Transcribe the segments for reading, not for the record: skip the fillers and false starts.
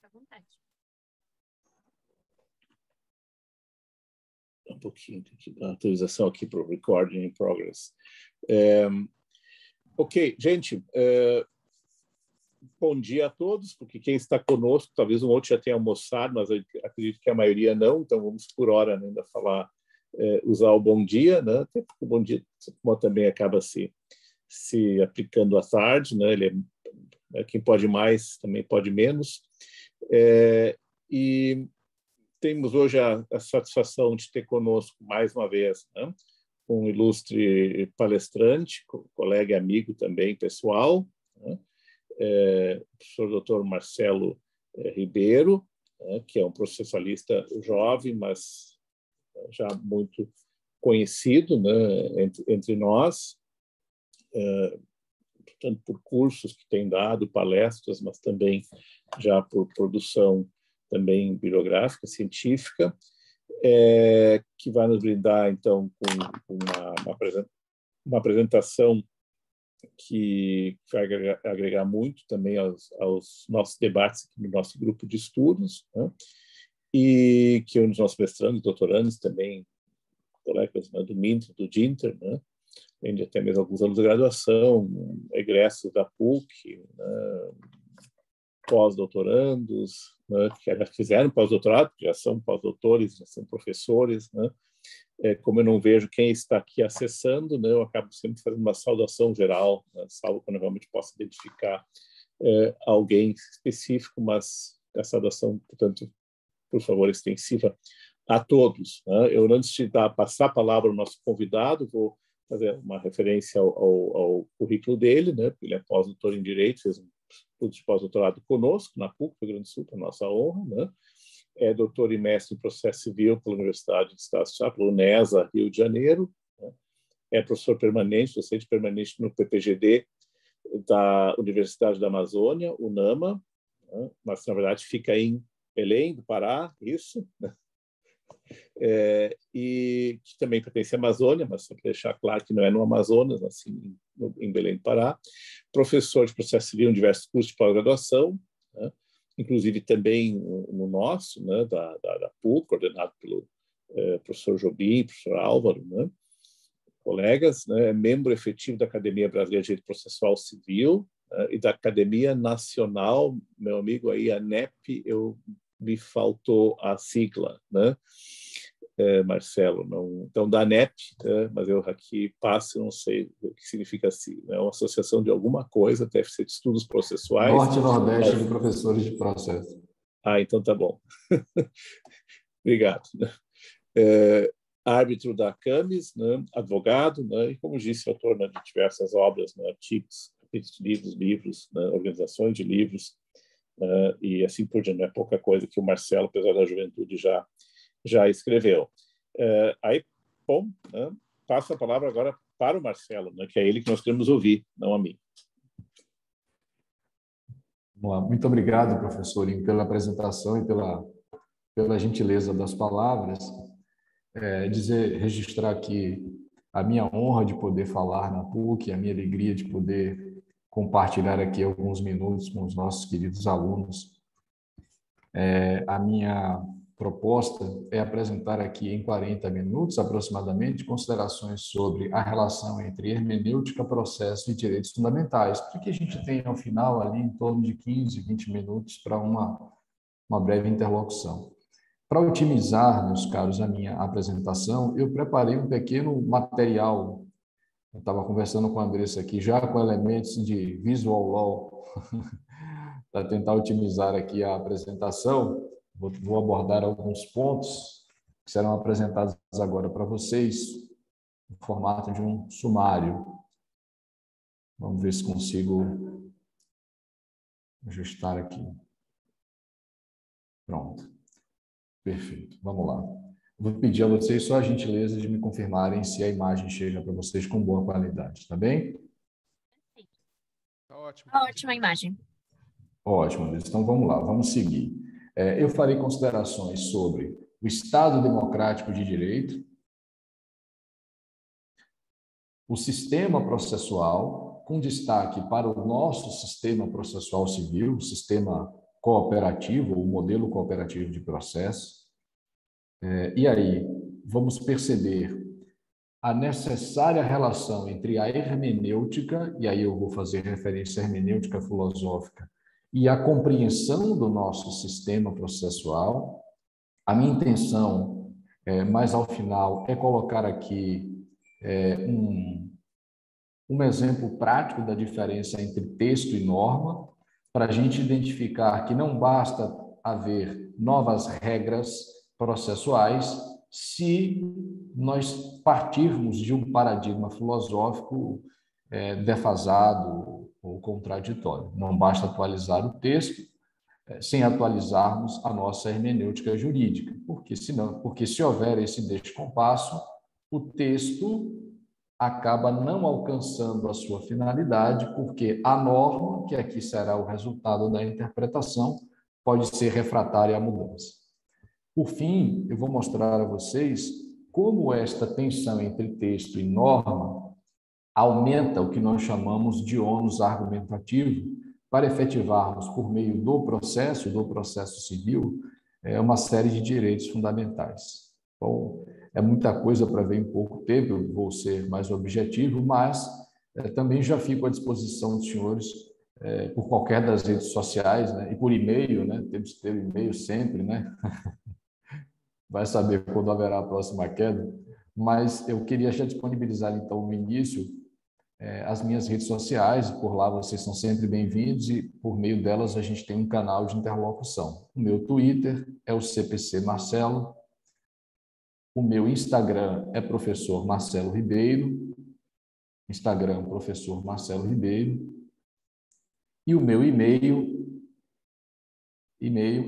À vontade. Um pouquinho, tem que dar uma atualização aqui para o Recording in Progress. Ok, gente, bom dia a todos, porque quem está conosco, talvez um outro já tenha almoçado, mas eu acredito que a maioria não, então vamos por hora ainda falar, usar o bom dia, né? Até porque o bom dia também acaba se aplicando à tarde, né? Ele quem pode mais também pode menos. E temos hoje a satisfação de ter conosco mais uma vez, né, um ilustre palestrante, colega e amigo também pessoal, né, o professor Dr. Marcelo Ribeiro, né, que é um processualista jovem, mas já muito conhecido, né, entre nós, portanto, por cursos que tem dado, palestras, mas também já por produção também bibliográfica, científica, que vai nos brindar, então, com uma apresentação que vai agregar muito também aos nossos debates aqui no nosso grupo de estudos, né? E que um dos nossos mestrandos, doutorandos, também colegas, né, do MINTER, do DINTER, né? Além de até mesmo alguns alunos de graduação, egressos da PUC, né, pós-doutorandos, né, que já fizeram pós-doutorado, que já são pós-doutores, já são professores, né? Como eu não vejo quem está aqui acessando, né, eu acabo sempre fazendo uma saudação geral, né, salvo quando eu realmente possa identificar alguém específico, mas a saudação, portanto, por favor, extensiva a todos, né? Eu, antes de passar a palavra ao nosso convidado, vou fazer uma referência ao currículo dele, né? Ele é pós-doutor em Direito, fez um estudo de pós-doutorado conosco, na PUC, Rio Grande do Sul, para nossa honra, né? É doutor e mestre em Processo Civil pela Universidade de Estado de São Paulo, pela UNESA, Rio de Janeiro, né? É professor permanente, docente permanente no PPGD da Universidade da Amazônia, UNAMA, né? Mas, na verdade, fica em Belém, do Pará, isso, né? E que também pertence à Amazônia, mas só para deixar claro que não é no Amazonas, assim, em Belém do Pará. Professor de Processo Civil em diversos cursos de pós-graduação, né? Inclusive também no nosso, né, da PUC, coordenado pelo professor Jobim, professor Álvaro, né? Colegas, né? É membro efetivo da Academia Brasileira de Direito Processual Civil, e da Academia Nacional, meu amigo aí, a ANEP, me faltou a sigla, né? Marcelo, não, então da ANEP, mas eu aqui passo, não sei o que significa assim, é uma associação de alguma coisa, deve ser de estudos processuais. Norte e Nordeste de Professores de Processo. Então tá bom. Obrigado. Árbitro da CAMES, né? Advogado, né? E como disse, autor, né, de diversas obras, né? Artigos, livros, né? Organizações de livros, e assim por diante. Não é pouca coisa que o Marcelo, apesar da juventude, já escreveu. Aí, bom, né, passo a palavra agora para o Marcelo, né, que é ele que nós queremos ouvir, não a mim. Muito obrigado, professor, pela apresentação e pela gentileza das palavras. Registrar aqui a minha honra de poder falar na PUC, a minha alegria de poder compartilhar aqui alguns minutos com os nossos queridos alunos. A minha proposta é apresentar aqui em 40 minutos, aproximadamente, considerações sobre a relação entre hermenêutica, processo e direitos fundamentais, para que a gente tenha, ao final, ali em torno de 15, 20 minutos para uma breve interlocução. Para otimizar, meus caros, a minha apresentação, eu preparei um pequeno material. Eu estava conversando com a Andressa aqui, já com elementos de visual law, para tentar otimizar aqui a apresentação. Vou abordar alguns pontos que serão apresentados agora para vocês, no formato de um sumário. Vamos ver se consigo ajustar aqui. Pronto. Perfeito. Vamos lá. Vou pedir a vocês só a gentileza de me confirmarem se a imagem chega para vocês com boa qualidade, tá bem? Tá ótimo. Tá ótima a imagem. Ótimo, então vamos lá, vamos seguir. Eu farei considerações sobre o Estado Democrático de Direito, o sistema processual, com destaque para o nosso sistema processual civil, o sistema cooperativo, o modelo cooperativo de processo. E aí, vamos perceber a necessária relação entre a hermenêutica, e aí eu vou fazer referência à hermenêutica filosófica, e a compreensão do nosso sistema processual. A minha intenção, mais ao final, é colocar aqui um exemplo prático da diferença entre texto e norma, para a gente identificar que não basta haver novas regras processuais se nós partirmos de um paradigma filosófico defasado ou contraditório. Não basta atualizar o texto sem atualizarmos a nossa hermenêutica jurídica, porque se houver esse descompasso, o texto acaba não alcançando a sua finalidade, porque a norma, que aqui será o resultado da interpretação, pode ser refratária à mudança. Por fim, eu vou mostrar a vocês como esta tensão entre texto e norma aumenta o que nós chamamos de ônus argumentativo para efetivarmos, por meio do processo civil, uma série de direitos fundamentais. Bom, é muita coisa para ver em pouco tempo, eu vou ser mais objetivo, mas também já fico à disposição dos senhores por qualquer das redes sociais, né? E por e-mail, né? Temos que ter o e-mail sempre, né? Vai saber quando haverá a próxima queda, mas eu queria já disponibilizar, então, no início, as minhas redes sociais, por lá vocês são sempre bem-vindos e, por meio delas, a gente tem um canal de interlocução. O meu Twitter é o CPC Marcelo, o meu Instagram é Professor Marcelo Ribeiro, Instagram Professor Marcelo Ribeiro, e o meu e-mail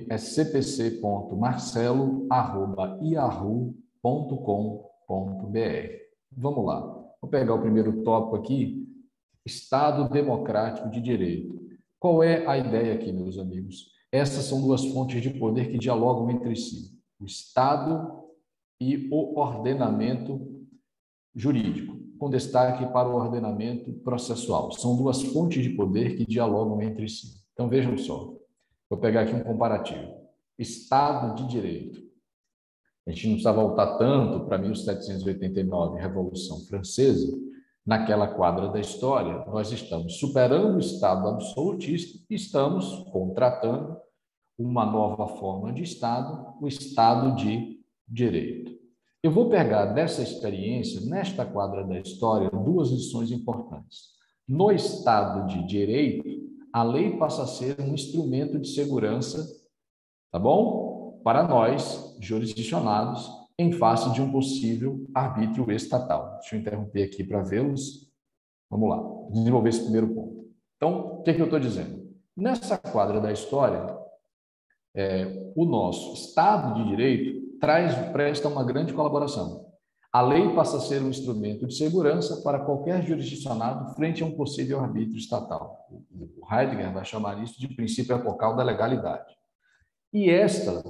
é cpc.marcelo@yahoo.com.br. Vamos lá. Vou pegar o primeiro tópico aqui, Estado Democrático de Direito. Qual é a ideia aqui, meus amigos? Essas são duas fontes de poder que dialogam entre si. O Estado e o ordenamento jurídico, com destaque para o ordenamento processual. São duas fontes de poder que dialogam entre si. Então, vejam só. Vou pegar aqui um comparativo. Estado de Direito. A gente não precisa voltar tanto para 1789, Revolução Francesa. Naquela quadra da história, nós estamos superando o Estado absolutista e estamos contratando uma nova forma de Estado, o Estado de Direito. Eu vou pegar dessa experiência, nesta quadra da história, duas lições importantes. No Estado de Direito, a lei passa a ser um instrumento de segurança, tá bom? Para nós, jurisdicionados, em face de um possível arbítrio estatal. Deixa eu interromper aqui para vê-los. Vamos lá, desenvolver esse primeiro ponto. Então, o que eu estou dizendo? Nessa quadra da história, o nosso Estado de Direito presta uma grande colaboração. A lei passa a ser um instrumento de segurança para qualquer jurisdicionado frente a um possível arbítrio estatal. O Heidegger vai chamar isso de princípio apocal da legalidade. E esta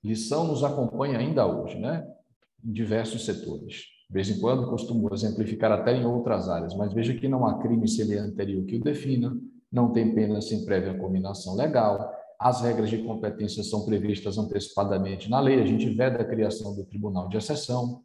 lição nos acompanha ainda hoje, né? Em diversos setores. De vez em quando costumo exemplificar até em outras áreas, mas veja que não há crime sem lei anterior que o defina, não tem pena sem prévia cominação legal, as regras de competência são previstas antecipadamente na lei, a gente veda a criação do Tribunal de Exceção.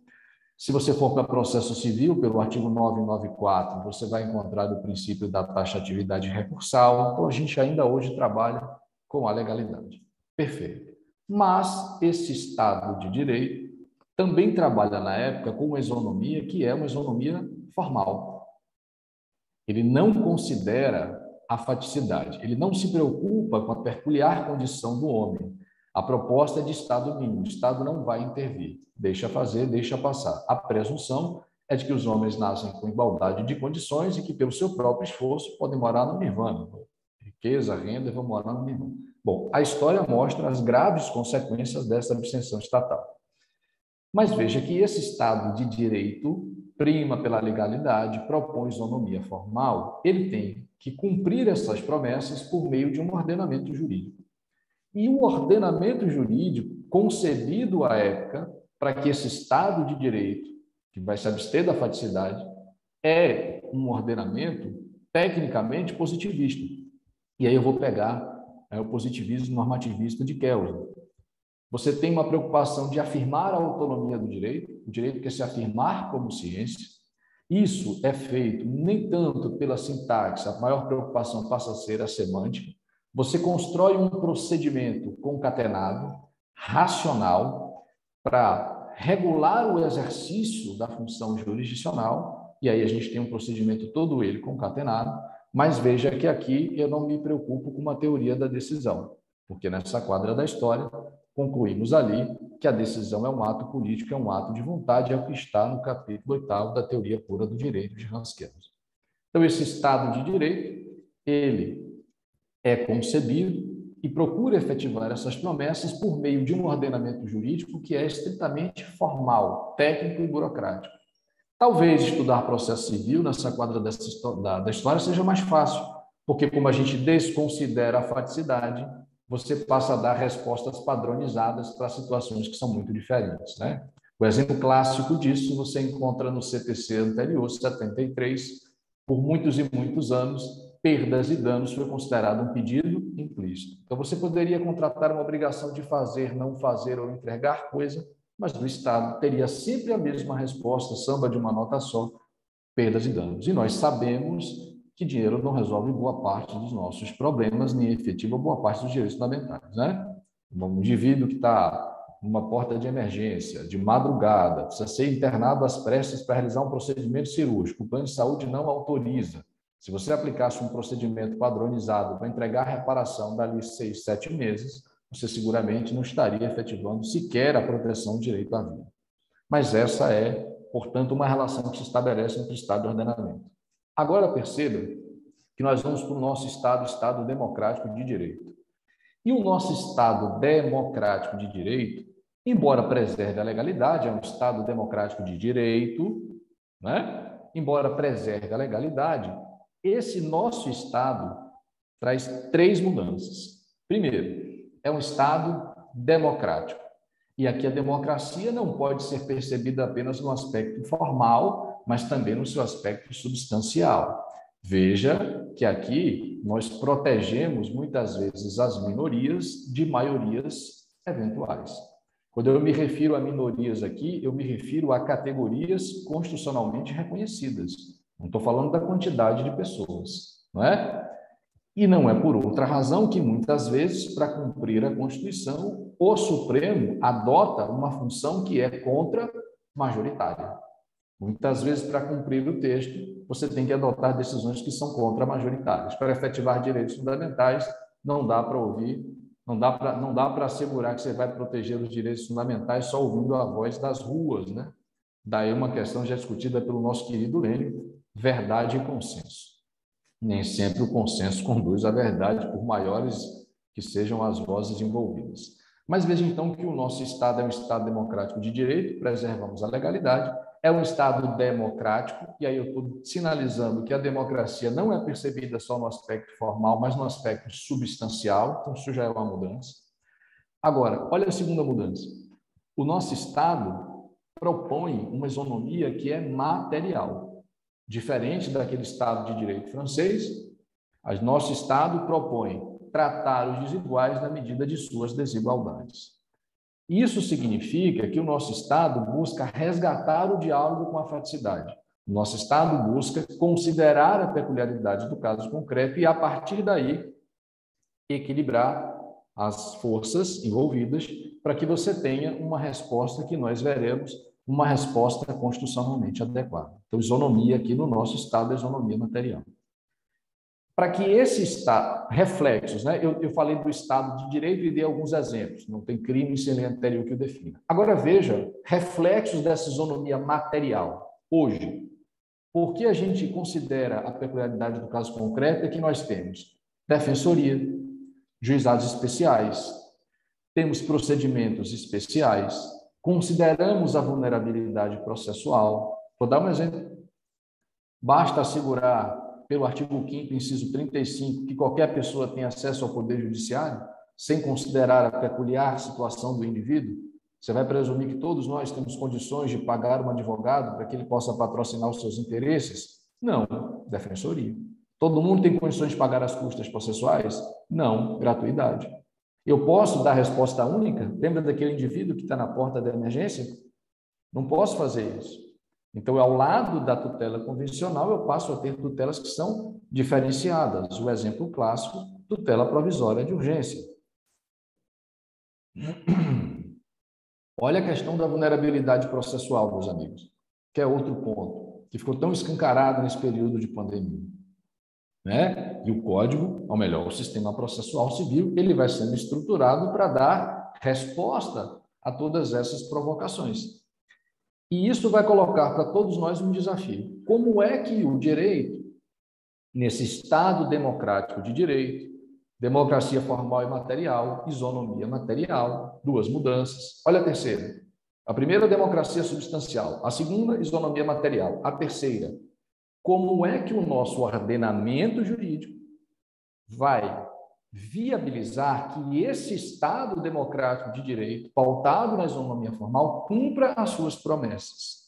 Se você for para processo civil, pelo artigo 994, você vai encontrar o princípio da taxatividade recursal. Então, a gente ainda hoje trabalha com a legalidade. Perfeito. Mas esse Estado de Direito também trabalha, na época, com uma isonomia que é uma isonomia formal. Ele não considera a faticidade. Ele não se preocupa com a peculiar condição do homem. A proposta é de Estado mínimo. O Estado não vai intervir. Deixa fazer, deixa passar. A presunção é de que os homens nascem com igualdade de condições e que, pelo seu próprio esforço, podem morar no nirvana. Riqueza, renda, vão morar no nirvana. Bom, a história mostra as graves consequências dessa abstenção estatal. Mas veja que esse Estado de Direito prima pela legalidade, propõe isonomia formal, ele tem que cumprir essas promessas por meio de um ordenamento jurídico. E o ordenamento jurídico, concebido à época, para que esse Estado de Direito, que vai se abster da faticidade, é um ordenamento tecnicamente positivista. E aí eu vou pegar é o positivismo normativista de Kelsen. Você tem uma preocupação de afirmar a autonomia do direito, o direito quer se afirmar como ciência. Isso é feito nem tanto pela sintaxe, a maior preocupação passa a ser a semântica. Você constrói um procedimento concatenado, racional, para regular o exercício da função jurisdicional, e aí a gente tem um procedimento todo ele concatenado, mas veja que aqui eu não me preocupo com uma teoria da decisão, porque nessa quadra da história concluímos ali que a decisão é um ato político, é um ato de vontade, é o que está no capítulo 8º da Teoria Pura do Direito de Hans Kelsen. Então, esse Estado de Direito, ele é concebido e procura efetivar essas promessas por meio de um ordenamento jurídico que é estritamente formal, técnico e burocrático. Talvez estudar processo civil nessa quadra da história seja mais fácil, porque como a gente desconsidera a faticidade, você passa a dar respostas padronizadas para situações que são muito diferentes, né? O exemplo clássico disso você encontra no CPC anterior, 73, por muitos e muitos anos, perdas e danos foi considerado um pedido implícito. Então, você poderia contratar uma obrigação de fazer, não fazer ou entregar coisa, mas do Estado teria sempre a mesma resposta, samba de uma nota só, perdas e danos. E nós sabemos que dinheiro não resolve boa parte dos nossos problemas, nem efetiva boa parte dos direitos fundamentais, né? Um indivíduo que está numa porta de emergência, de madrugada, precisa ser internado às pressas para realizar um procedimento cirúrgico, o plano de saúde não autoriza. Se você aplicasse um procedimento padronizado para entregar a reparação dali 6, 7 meses, você seguramente não estaria efetivando sequer a proteção do direito à vida. Mas essa é, portanto, uma relação que se estabelece entre Estado e ordenamento. Agora perceba que nós vamos para o nosso Estado democrático de direito. E o nosso Estado democrático de direito, embora preserve a legalidade, é um Estado democrático de direito, né? Embora preserve a legalidade, esse nosso Estado traz 3 mudanças. Primeiro, é um Estado democrático. E aqui a democracia não pode ser percebida apenas no aspecto formal, mas também no seu aspecto substancial. Veja que aqui nós protegemos muitas vezes as minorias de maiorias eventuais. Quando eu me refiro a minorias aqui, eu me refiro a categorias constitucionalmente reconhecidas. Não estou falando da quantidade de pessoas, não é? E não é por outra razão que, muitas vezes, para cumprir a Constituição, o Supremo adota uma função que é contra-majoritária. Muitas vezes, para cumprir o texto, você tem que adotar decisões que são contra-majoritárias. Para efetivar direitos fundamentais, não dá para ouvir, não dá para assegurar que você vai proteger os direitos fundamentais só ouvindo a voz das ruas, né? Daí uma questão já discutida pelo nosso querido Lênin, verdade e consenso. Nem sempre o consenso conduz à verdade, por maiores que sejam as vozes envolvidas. Mas veja então que o nosso Estado é um Estado democrático de direito, preservamos a legalidade, é um Estado democrático, e aí eu estou sinalizando que a democracia não é percebida só no aspecto formal, mas no aspecto substancial, então isso já é uma mudança. Agora, olha a segunda mudança. O nosso Estado propõe uma isonomia que é material. Diferente daquele Estado de direito francês, o nosso Estado propõe tratar os desiguais na medida de suas desigualdades. Isso significa que o nosso Estado busca resgatar o diálogo com a faticidade. O nosso Estado busca considerar a peculiaridade do caso concreto e, a partir daí, equilibrar as forças envolvidas para que você tenha uma resposta que nós veremos uma resposta constitucionalmente adequada. Então, isonomia aqui no nosso Estado é isonomia material. Para que esse Estado, reflexos, né? Eu falei do Estado de direito e dei alguns exemplos, não tem crime sem lei anterior que o defina. Agora veja, reflexos dessa isonomia material. Hoje, por que a gente considera a peculiaridade do caso concreto é que nós temos defensoria, juizados especiais, temos procedimentos especiais, consideramos a vulnerabilidade processual. Vou dar um exemplo. Basta assegurar, pelo artigo 5º, inciso 35, que qualquer pessoa tem acesso ao Poder Judiciário, sem considerar a peculiar situação do indivíduo. Você vai presumir que todos nós temos condições de pagar um advogado para que ele possa patrocinar os seus interesses? Não, defensoria. Todo mundo tem condições de pagar as custas processuais? Não, gratuidade. Eu posso dar resposta única? Lembra daquele indivíduo que está na porta da emergência? Não posso fazer isso. Então, ao lado da tutela convencional, eu passo a ter tutelas que são diferenciadas. O exemplo clássico, tutela provisória de urgência. Olha a questão da vulnerabilidade processual, meus amigos, que é outro ponto, que ficou tão escancarado nesse período de pandemia. Né? E o código, ou melhor, o sistema processual civil, ele vai sendo estruturado para dar resposta a todas essas provocações. E isso vai colocar para todos nós um desafio. Como é que o direito, nesse Estado democrático de direito, democracia formal e material, isonomia material, duas mudanças. Olha a terceira. A primeira, democracia substancial. A segunda, isonomia material. A terceira, como é que o nosso ordenamento jurídico vai viabilizar que esse Estado democrático de direito, pautado na isonomia formal, cumpra as suas promessas?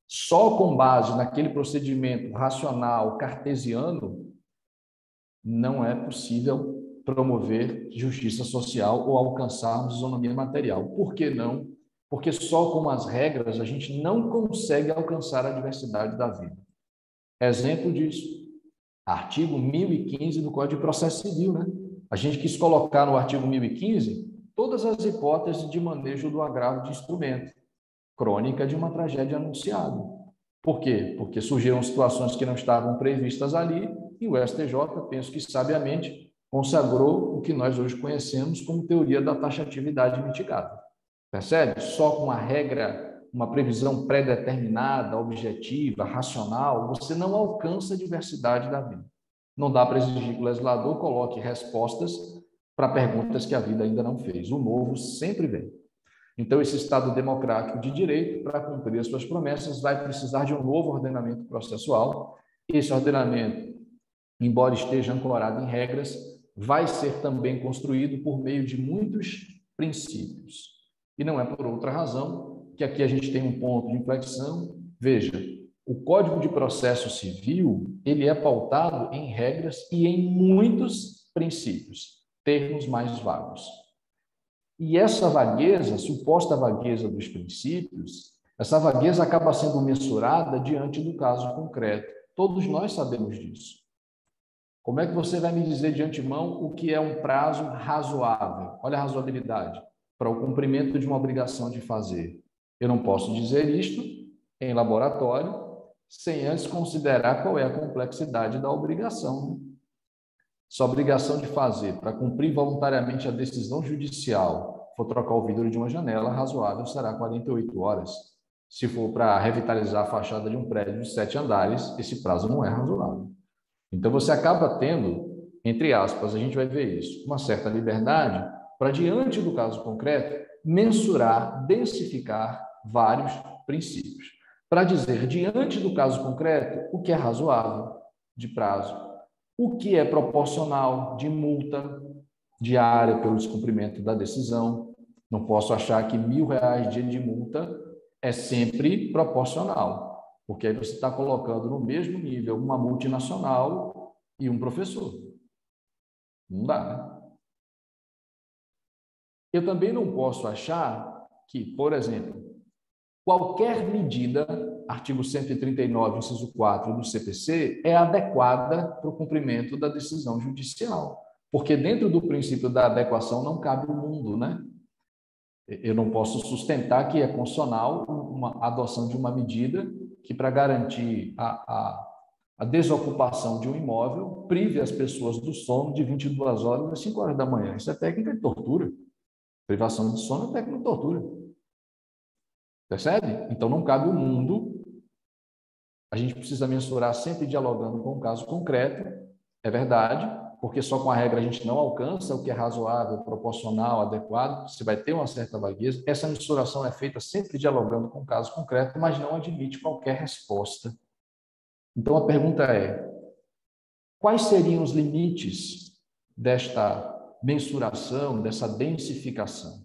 Só com base naquele procedimento racional, cartesiano, não é possível promover justiça social ou alcançarmos isonomia material. Por que não? Porque só com as regras a gente não consegue alcançar a diversidade da vida. Exemplo disso, artigo 1015 do Código de Processo Civil, né? A gente quis colocar no artigo 1015 todas as hipóteses de manejo do agravo de instrumento, crônica de uma tragédia anunciada. Por quê? Porque surgiram situações que não estavam previstas ali e o STJ, penso que sabiamente, consagrou o que nós hoje conhecemos como teoria da taxatividade mitigada. Percebe? Só com uma regra, uma previsão pré-determinada, objetiva, racional, você não alcança a diversidade da vida. Não dá para exigir que o legislador coloque respostas para perguntas que a vida ainda não fez. O novo sempre vem. Então, esse Estado democrático de direito, para cumprir as suas promessas, vai precisar de um novo ordenamento processual. Esse ordenamento, embora esteja ancorado em regras, vai ser também construído por meio de muitos princípios. E não é por outra razão que aqui a gente tem um ponto de inflexão. Veja, o Código de Processo Civil, ele é pautado em regras e em muitos princípios, termos mais vagos. E essa vagueza, suposta vagueza dos princípios, essa vagueza acaba sendo mensurada diante do caso concreto. Todos nós sabemos disso. Como é que você vai me dizer de antemão o que é um prazo razoável? Olha a razoabilidade para o cumprimento de uma obrigação de fazer. Eu não posso dizer isto em laboratório sem antes considerar qual é a complexidade da obrigação. Se a obrigação de fazer para cumprir voluntariamente a decisão judicial for trocar o vidro de uma janela, razoável será 48 horas. Se for para revitalizar a fachada de um prédio de 7 andares, esse prazo não é razoável. Então, você acaba tendo, entre aspas, a gente vai ver isso, uma certa liberdade para, diante do caso concreto, mensurar, densificar vários princípios. Para dizer, diante do caso concreto, o que é razoável de prazo, o que é proporcional de multa diária pelo descumprimento da decisão. Não posso achar que R$1.000 de multa é sempre proporcional, porque aí você está colocando no mesmo nível uma multinacional e um professor. Não dá, né? Eu também não posso achar que, por exemplo, qualquer medida, artigo 139, inciso 4 do CPC, é adequada para o cumprimento da decisão judicial. Porque dentro do princípio da adequação não cabe o mundo, né? Eu não posso sustentar que é constitucional uma adoção de uma medida que, para garantir a desocupação de um imóvel, prive as pessoas do sono de 22 horas às 5 horas da manhã. Isso é técnica de tortura. Privação de sono é técnica de tortura. Percebe? Então, não cabe o mundo. A gente precisa mensurar sempre dialogando com o caso concreto. É verdade, porque só com a regra a gente não alcança o que é razoável, proporcional, adequado. Você vai ter uma certa vagueza. Essa mensuração é feita sempre dialogando com o caso concreto, mas não admite qualquer resposta. Então, a pergunta é: quais seriam os limites desta mensuração, dessa densificação?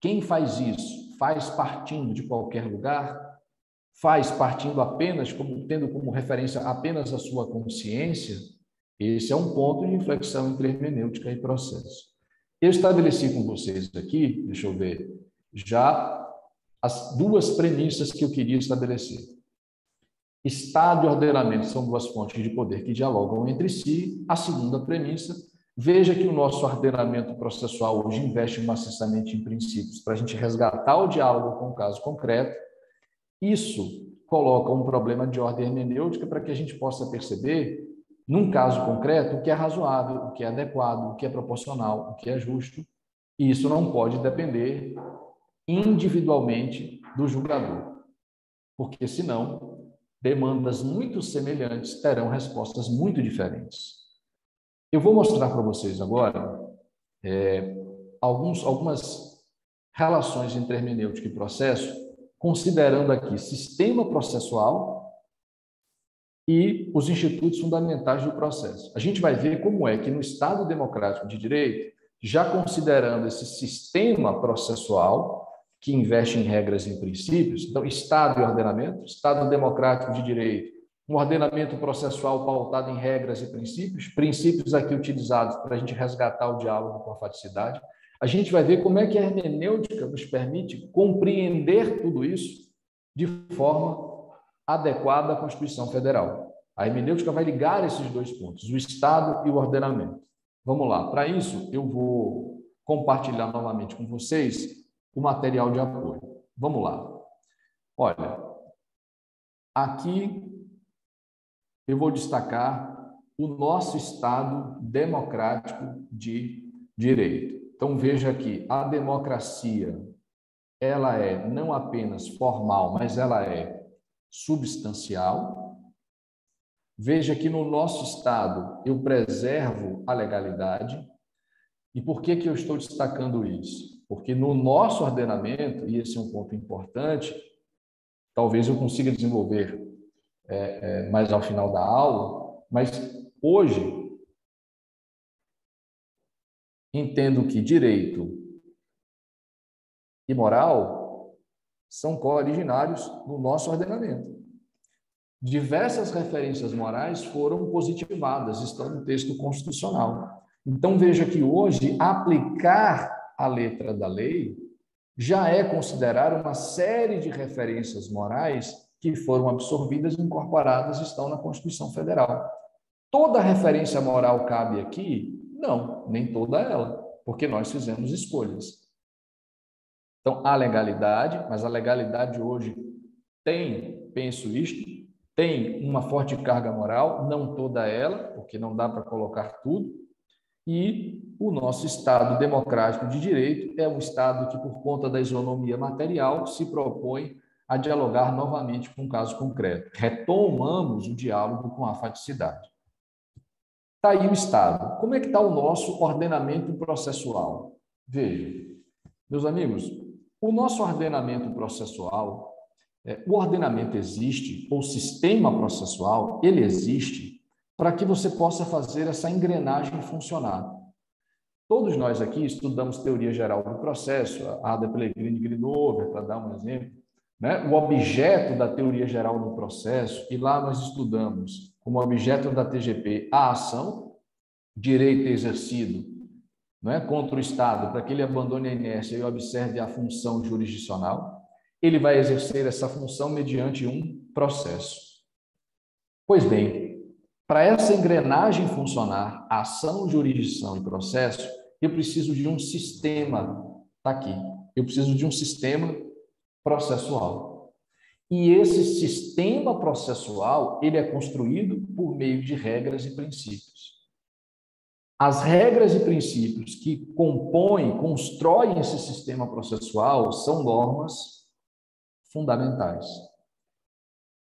Quem faz isso? Faz partindo de qualquer lugar? faz partindo apenas, tendo como referência apenas a sua consciência, esse é um ponto de inflexão entre hermenêutica e processo. Eu estabeleci com vocês aqui, deixa eu ver, já as duas premissas que eu queria estabelecer. Estado e ordenamento são duas fontes de poder que dialogam entre si. A segunda premissa, veja que o nosso ordenamento processual hoje investe maciçamente em princípios para a gente resgatar o diálogo com o caso concreto. Isso coloca um problema de ordem hermenêutica para que a gente possa perceber, num caso concreto, o que é razoável, o que é adequado, o que é proporcional, o que é justo. E isso não pode depender individualmente do julgador, porque senão demandas muito semelhantes terão respostas muito diferentes. Eu vou mostrar para vocês agora algumas relações entre hermenêutica e processo, considerando aqui sistema processual e os institutos fundamentais do processo. A gente vai ver como é que no Estado democrático de direito, já considerando esse sistema processual, que investe em regras e em princípios, então, Estado e ordenamento, Estado democrático de direito, um ordenamento processual pautado em regras e princípios aqui utilizados para a gente resgatar o diálogo com a faticidade. A gente vai ver como é que a hermenêutica nos permite compreender tudo isso de forma adequada à Constituição Federal. A hermenêutica vai ligar esses dois pontos, o Estado e o ordenamento. Vamos lá. Para isso, eu vou compartilhar novamente com vocês o material de apoio. Vamos lá. Olha, aqui eu vou destacar o nosso Estado democrático de direito. Então, veja aqui, a democracia, ela é não apenas formal, mas ela é substancial. Veja que no nosso Estado eu preservo a legalidade. E por que eu estou destacando isso? Porque no nosso ordenamento, e esse é um ponto importante, talvez eu consiga desenvolver mais ao final da aula, mas hoje entendo que direito e moral são co-originários no nosso ordenamento. Diversas referências morais foram positivadas, estão no texto constitucional. Então, veja que hoje aplicar a letra da lei já é considerar uma série de referências morais que foram absorvidas e incorporadas estão na Constituição Federal. Toda referência moral cabe aqui? Não, nem toda ela, porque nós fizemos escolhas. Então, há legalidade, mas a legalidade hoje tem, penso isto, tem uma forte carga moral, não toda ela, porque não dá para colocar tudo, e o nosso Estado democrático de direito é um Estado que, por conta da isonomia material, se propõe a dialogar novamente com um caso concreto. Retomamos o diálogo com a faticidade. Está aí o Estado. Como é que está o nosso ordenamento processual? Veja, meus amigos, o nosso ordenamento processual, o ordenamento existe, ou o sistema processual, ele existe para que você possa fazer essa engrenagem funcionar. Todos nós aqui estudamos teoria geral do processo, a Ada Pellegrini Grinover, para dar um exemplo, né? O objeto da teoria geral do processo, e lá nós estudamos como objeto da TGP a ação, direito exercido, né, contra o Estado, para que ele abandone a inércia e observe a função jurisdicional. Ele vai exercer essa função mediante um processo. Pois bem, para essa engrenagem funcionar, ação, jurisdição e processo, eu preciso de um sistema, está aqui, eu preciso de um sistema processual. E esse sistema processual, ele é construído por meio de regras e princípios. As regras e princípios que compõem, constroem esse sistema processual são normas fundamentais.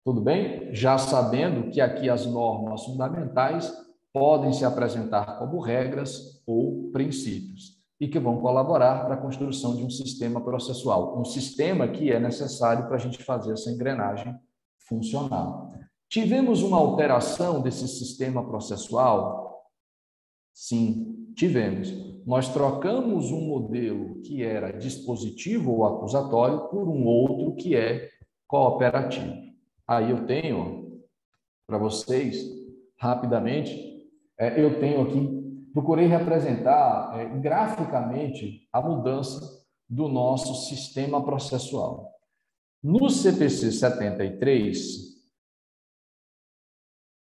Tudo bem? Já sabendo que aqui as normas fundamentais podem se apresentar como regras ou princípios e que vão colaborar para a construção de um sistema processual, um sistema que é necessário para a gente fazer essa engrenagem funcionar. Tivemos uma alteração desse sistema processual? Sim, tivemos. Nós trocamos um modelo que era dispositivo ou acusatório por um outro que é cooperativo. Aí eu tenho, para vocês, rapidamente, eu tenho aqui, procurei representar graficamente a mudança do nosso sistema processual. No CPC 73,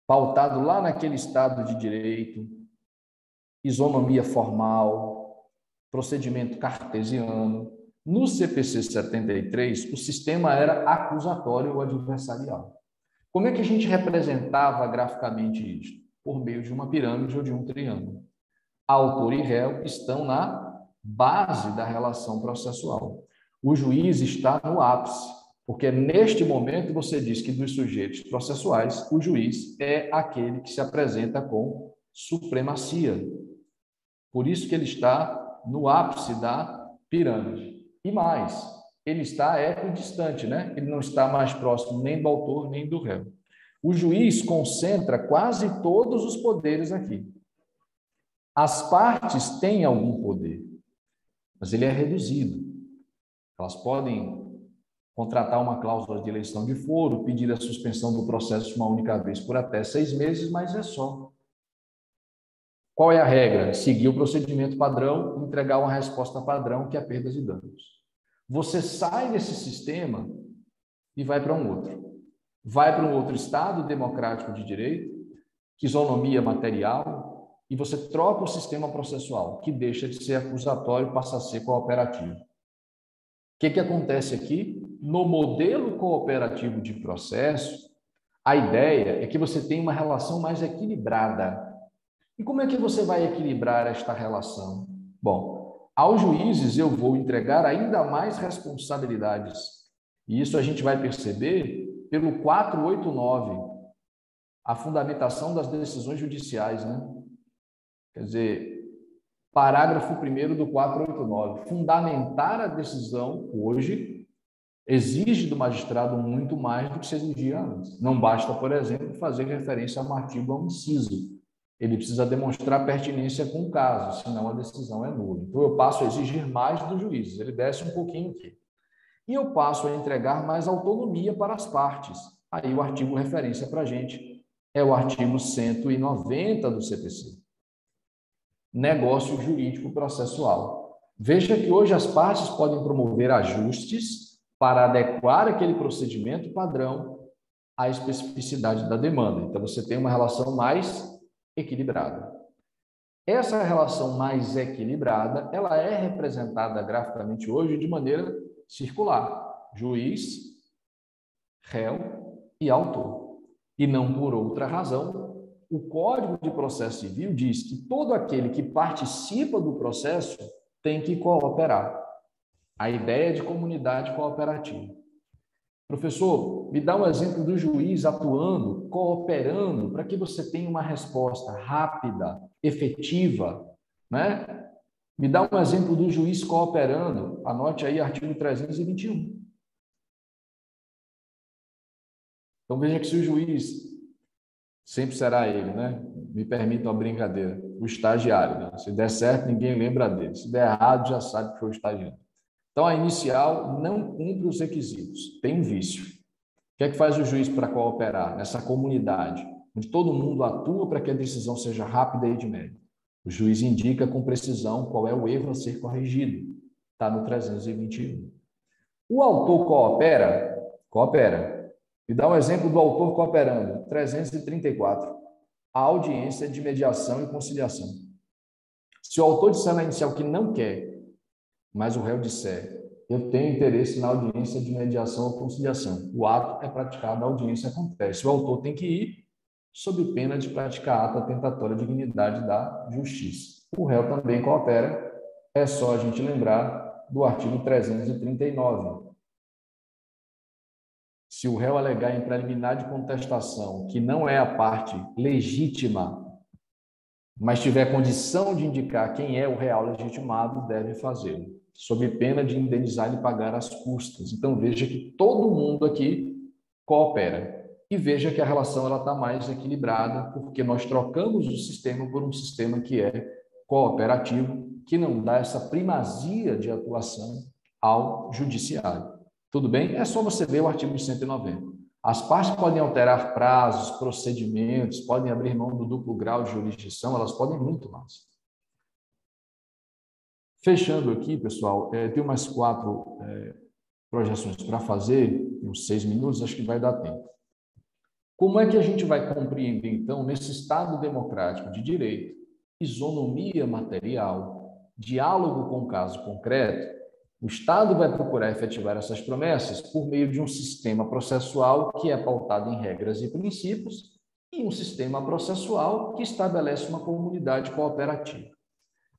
pautado lá naquele Estado de Direito, isonomia formal, procedimento cartesiano, no CPC 73, o sistema era acusatório ou adversarial. Como é que a gente representava graficamente isso? Por meio de uma pirâmide ou de um triângulo. Autor e réu estão na base da relação processual. O juiz está no ápice, porque neste momento você diz que dos sujeitos processuais, o juiz é aquele que se apresenta com supremacia. Por isso que ele está no ápice da pirâmide. E mais, ele está equidistante, né? Ele não está mais próximo nem do autor nem do réu. O juiz concentra quase todos os poderes aqui. As partes têm algum poder, mas ele é reduzido. Elas podem contratar uma cláusula de eleição de foro, pedir a suspensão do processo uma única vez por até 6 meses, mas é só. Qual é a regra? Seguir o procedimento padrão, entregar uma resposta padrão, que é perdas e danos. Você sai desse sistema e vai para um outro. Vai para um outro Estado democrático de direito, isonomia material, e você troca o sistema processual, que deixa de ser acusatório e passa a ser cooperativo. O que acontece aqui? No modelo cooperativo de processo, a ideia é que você tenha uma relação mais equilibrada. E como é que você vai equilibrar esta relação? Bom, aos juízes eu vou entregar ainda mais responsabilidades. E isso a gente vai perceber pelo 489, a fundamentação das decisões judiciais, né? Quer dizer, parágrafo 1º do 489, fundamentar a decisão hoje exige do magistrado muito mais do que se exigia antes. Não basta, por exemplo, fazer referência a um artigo a um inciso. Ele precisa demonstrar pertinência com o caso, senão a decisão é nula. Então, eu passo a exigir mais dos juízes, ele desce um pouquinho aqui. E eu passo a entregar mais autonomia para as partes. Aí o artigo referência para a gente é o artigo 190 do CPC. Negócio jurídico processual. Veja que hoje as partes podem promover ajustes para adequar aquele procedimento padrão à especificidade da demanda. Então, você tem uma relação mais equilibrada. Essa relação mais equilibrada, ela é representada graficamente hoje de maneira circular. Juiz, réu e autor. E não por outra razão, o Código de Processo Civil diz que todo aquele que participa do processo tem que cooperar. A ideia de comunidade cooperativa. Professor, me dá um exemplo do juiz atuando, cooperando, para que você tenha uma resposta rápida, efetiva, né? Me dá um exemplo do juiz cooperando. Anote aí artigo 321. Então, veja que se o juiz, sempre será ele, né? Me permita uma brincadeira, o estagiário, né? Se der certo, ninguém lembra dele. Se der errado, já sabe que foi o estagiário. Então, a inicial não cumpre os requisitos, tem um vício. O que é que faz o juiz para cooperar nessa comunidade, onde todo mundo atua para que a decisão seja rápida e de mérito? O juiz indica com precisão qual é o erro a ser corrigido. Está no 321. O autor coopera? Coopera. Me dá um exemplo do autor cooperando. 334. A audiência de mediação e conciliação. Se o autor disser na inicial que não quer, mas o réu disser, eu tenho interesse na audiência de mediação ou conciliação, o ato é praticado, a audiência acontece. O autor tem que ir, sob pena de praticar ato atentatório à dignidade da justiça. O réu também coopera, é só a gente lembrar do artigo 339. Se o réu alegar em preliminar de contestação que não é a parte legítima, mas tiver condição de indicar quem é o real legitimado, deve fazê-lo, sob pena de indenizar e pagar as custas. Então, veja que todo mundo aqui coopera. E veja que a relação está mais equilibrada, porque nós trocamos o sistema por um sistema que é cooperativo, que não dá essa primazia de atuação ao judiciário. Tudo bem? É só você ver o artigo 190. As partes podem alterar prazos, procedimentos, podem abrir mão do duplo grau de jurisdição, elas podem muito mais. Fechando aqui, pessoal, tem umas 4 projeções para fazer, uns 6 minutos, acho que vai dar tempo. Como é que a gente vai compreender, então, nesse Estado democrático de direito, isonomia material, diálogo com o caso concreto, o Estado vai procurar efetivar essas promessas por meio de um sistema processual que é pautado em regras e princípios e um sistema processual que estabelece uma comunidade cooperativa.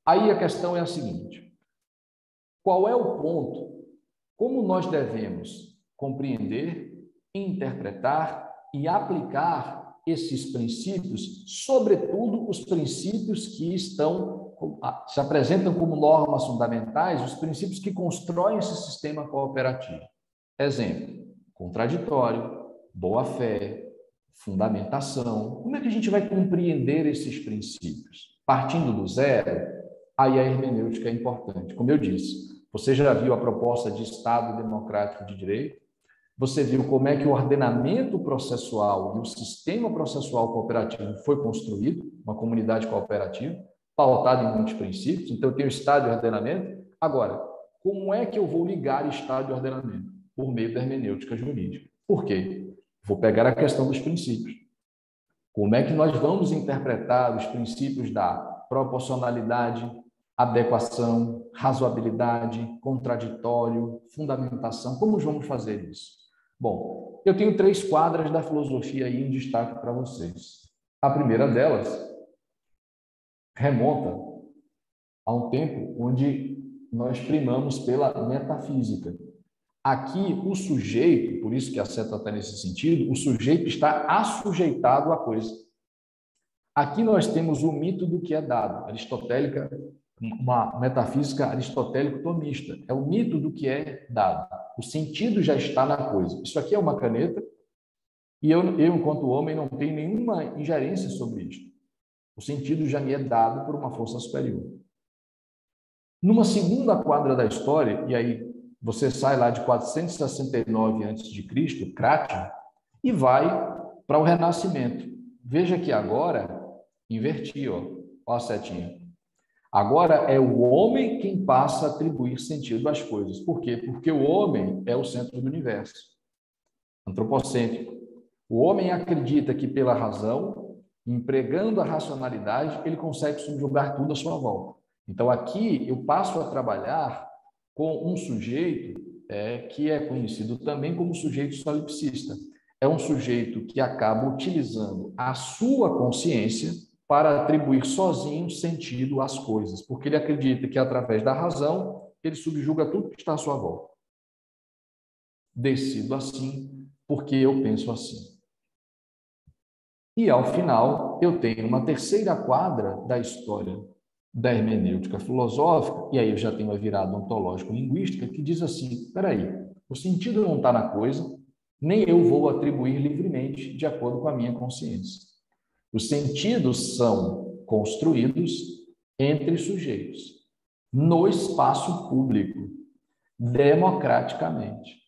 Aí a questão é a seguinte: qual é o ponto? Como nós devemos compreender, interpretar e aplicar esses princípios, sobretudo os princípios que se apresentam como normas fundamentais, os princípios que constroem esse sistema cooperativo. Exemplo: contraditório, boa-fé, fundamentação. Como é que a gente vai compreender esses princípios? Partindo do zero, aí a hermenêutica é importante. Como eu disse, você já viu a proposta de Estado democrático de direito? Você viu como é que o ordenamento processual e o sistema processual cooperativo foi construído, uma comunidade cooperativa, pautada em muitos princípios. Então, eu tenho Estado e ordenamento. Agora, como é que eu vou ligar Estado e ordenamento? Por meio da hermenêutica jurídica. Por quê? Vou pegar a questão dos princípios. Como é que nós vamos interpretar os princípios da proporcionalidade, adequação, razoabilidade, contraditório, fundamentação? Como vamos fazer isso? Bom, eu tenho 3 quadras da filosofia aí em destaque para vocês. A primeira delas remonta a um tempo onde nós primamos pela metafísica. Aqui, o sujeito, por isso que a seta está nesse sentido, o sujeito está assujeitado à coisa. Aqui nós temos o mito do que é dado, aristotélica, uma metafísica aristotélico-tomista. É o mito do que é dado. O sentido já está na coisa. Isso aqui é uma caneta e eu enquanto homem, não tenho nenhuma ingerência sobre isto. O sentido já me é dado por uma força superior. Numa segunda quadra da história, e aí você sai lá de 469 a.C., Crátia, e vai para o Renascimento. Veja que agora, inverti, ó a setinha. Agora é o homem quem passa a atribuir sentido às coisas. Por quê? Porque o homem é o centro do universo. Antropocêntrico. O homem acredita que pela razão, empregando a racionalidade, ele consegue subjugar tudo à sua volta. Então aqui eu passo a trabalhar com um sujeito que é conhecido também como sujeito solipsista. É um sujeito que acaba utilizando a sua consciência para atribuir sozinho sentido às coisas, porque ele acredita que, através da razão, ele subjuga tudo que está à sua volta. Decido assim, porque eu penso assim. E, ao final, eu tenho uma terceira quadra da história da hermenêutica filosófica, e aí eu já tenho a virada ontológico-linguística, que diz assim: espera aí, o sentido não está na coisa, nem eu vou atribuir livremente de acordo com a minha consciência. Os sentidos são construídos entre sujeitos, no espaço público, democraticamente.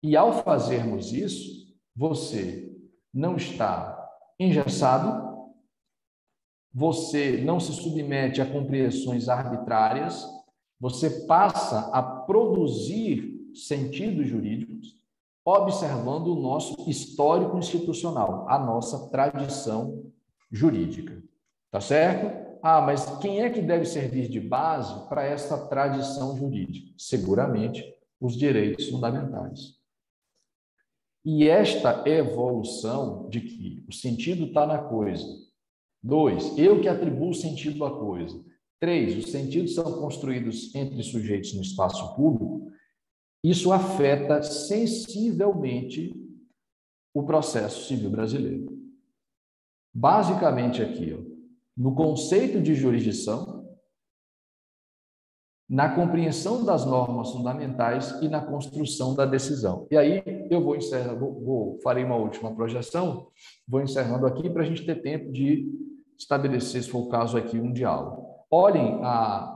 E, ao fazermos isso, você não está engessado, você não se submete a compreensões arbitrárias, você passa a produzir sentidos jurídicos, observando o nosso histórico institucional, a nossa tradição jurídica. Tá certo? Ah, mas quem é que deve servir de base para essa tradição jurídica? Seguramente, os direitos fundamentais. E esta evolução de que o sentido está na coisa. 2, eu que atribuo sentido à coisa. 3, os sentidos são construídos entre sujeitos no espaço público. Isso afeta sensivelmente o processo civil brasileiro. Basicamente aqui, ó, no conceito de jurisdição, na compreensão das normas fundamentais e na construção da decisão. E aí eu vou encerrar, farei uma última projeção, vou encerrando aqui para a gente ter tempo de estabelecer, se for o caso aqui, um diálogo. Olhem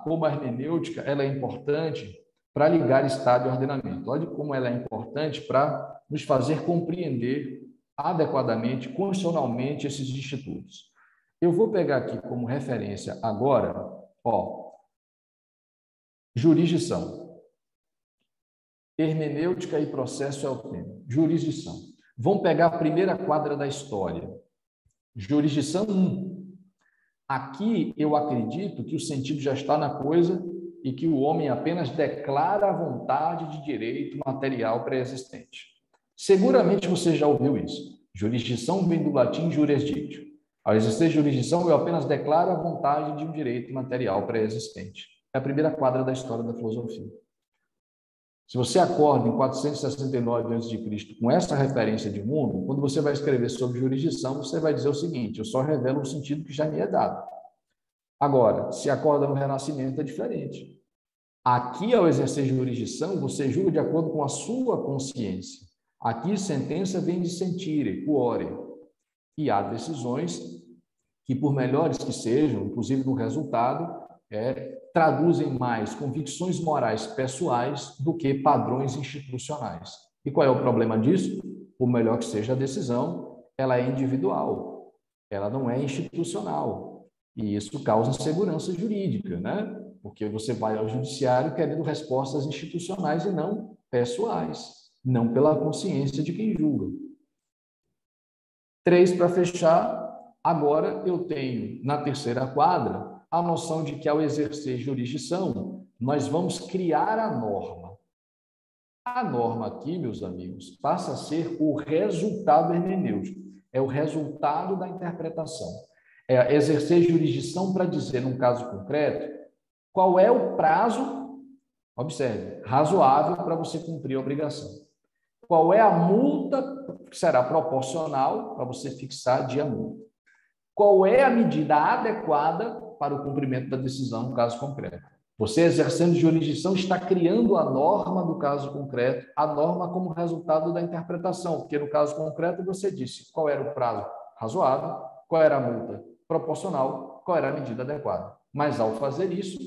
como a hermenêutica ela é importante para ligar Estado e ordenamento. Olha como ela é importante para nos fazer compreender adequadamente, constitucionalmente, esses institutos. Eu vou pegar aqui como referência agora, jurisdição. Hermenêutica e processo é o tema. Jurisdição. Vamos pegar a primeira quadra da história. Jurisdição 1. Aqui eu acredito que o sentido já está na coisa e que o homem apenas declara a vontade de direito material pré-existente. Seguramente você já ouviu isso. Jurisdição vem do latim jurisdictio. Ao existir jurisdição, eu apenas declaro a vontade de um direito material pré-existente. É a primeira quadra da história da filosofia. Se você acorda em 469 a.C. com essa referência de mundo, quando você vai escrever sobre jurisdição, você vai dizer o seguinte: eu só revelo um sentido que já me é dado. Agora, se acorda no Renascimento, é diferente. Aqui, ao exercer jurisdição, você julga de acordo com a sua consciência. Aqui, sentença vem de sentire, cuore. E há decisões que, por melhores que sejam, inclusive no resultado, traduzem mais convicções morais pessoais do que padrões institucionais. E qual é o problema disso? Por melhor que seja a decisão, ela é individual, ela não é institucional. E isso causa insegurança jurídica, né? Porque você vai ao judiciário querendo respostas institucionais e não pessoais, não pela consciência de quem julga. 3, para fechar, agora eu tenho, na terceira quadra, a noção de que, ao exercer jurisdição, nós vamos criar a norma. A norma aqui, meus amigos, passa a ser o resultado hermenêutico, é o resultado da interpretação. É exercer jurisdição para dizer, num caso concreto, qual é o prazo, observe, razoável para você cumprir a obrigação. Qual é a multa que será proporcional para você fixar dia multa. Qual é a medida adequada para o cumprimento da decisão no caso concreto. Você, exercendo jurisdição, está criando a norma do caso concreto, a norma como resultado da interpretação, porque no caso concreto você disse qual era o prazo razoável, qual era a multa proporcional, qual era a medida adequada. Mas, ao fazer isso,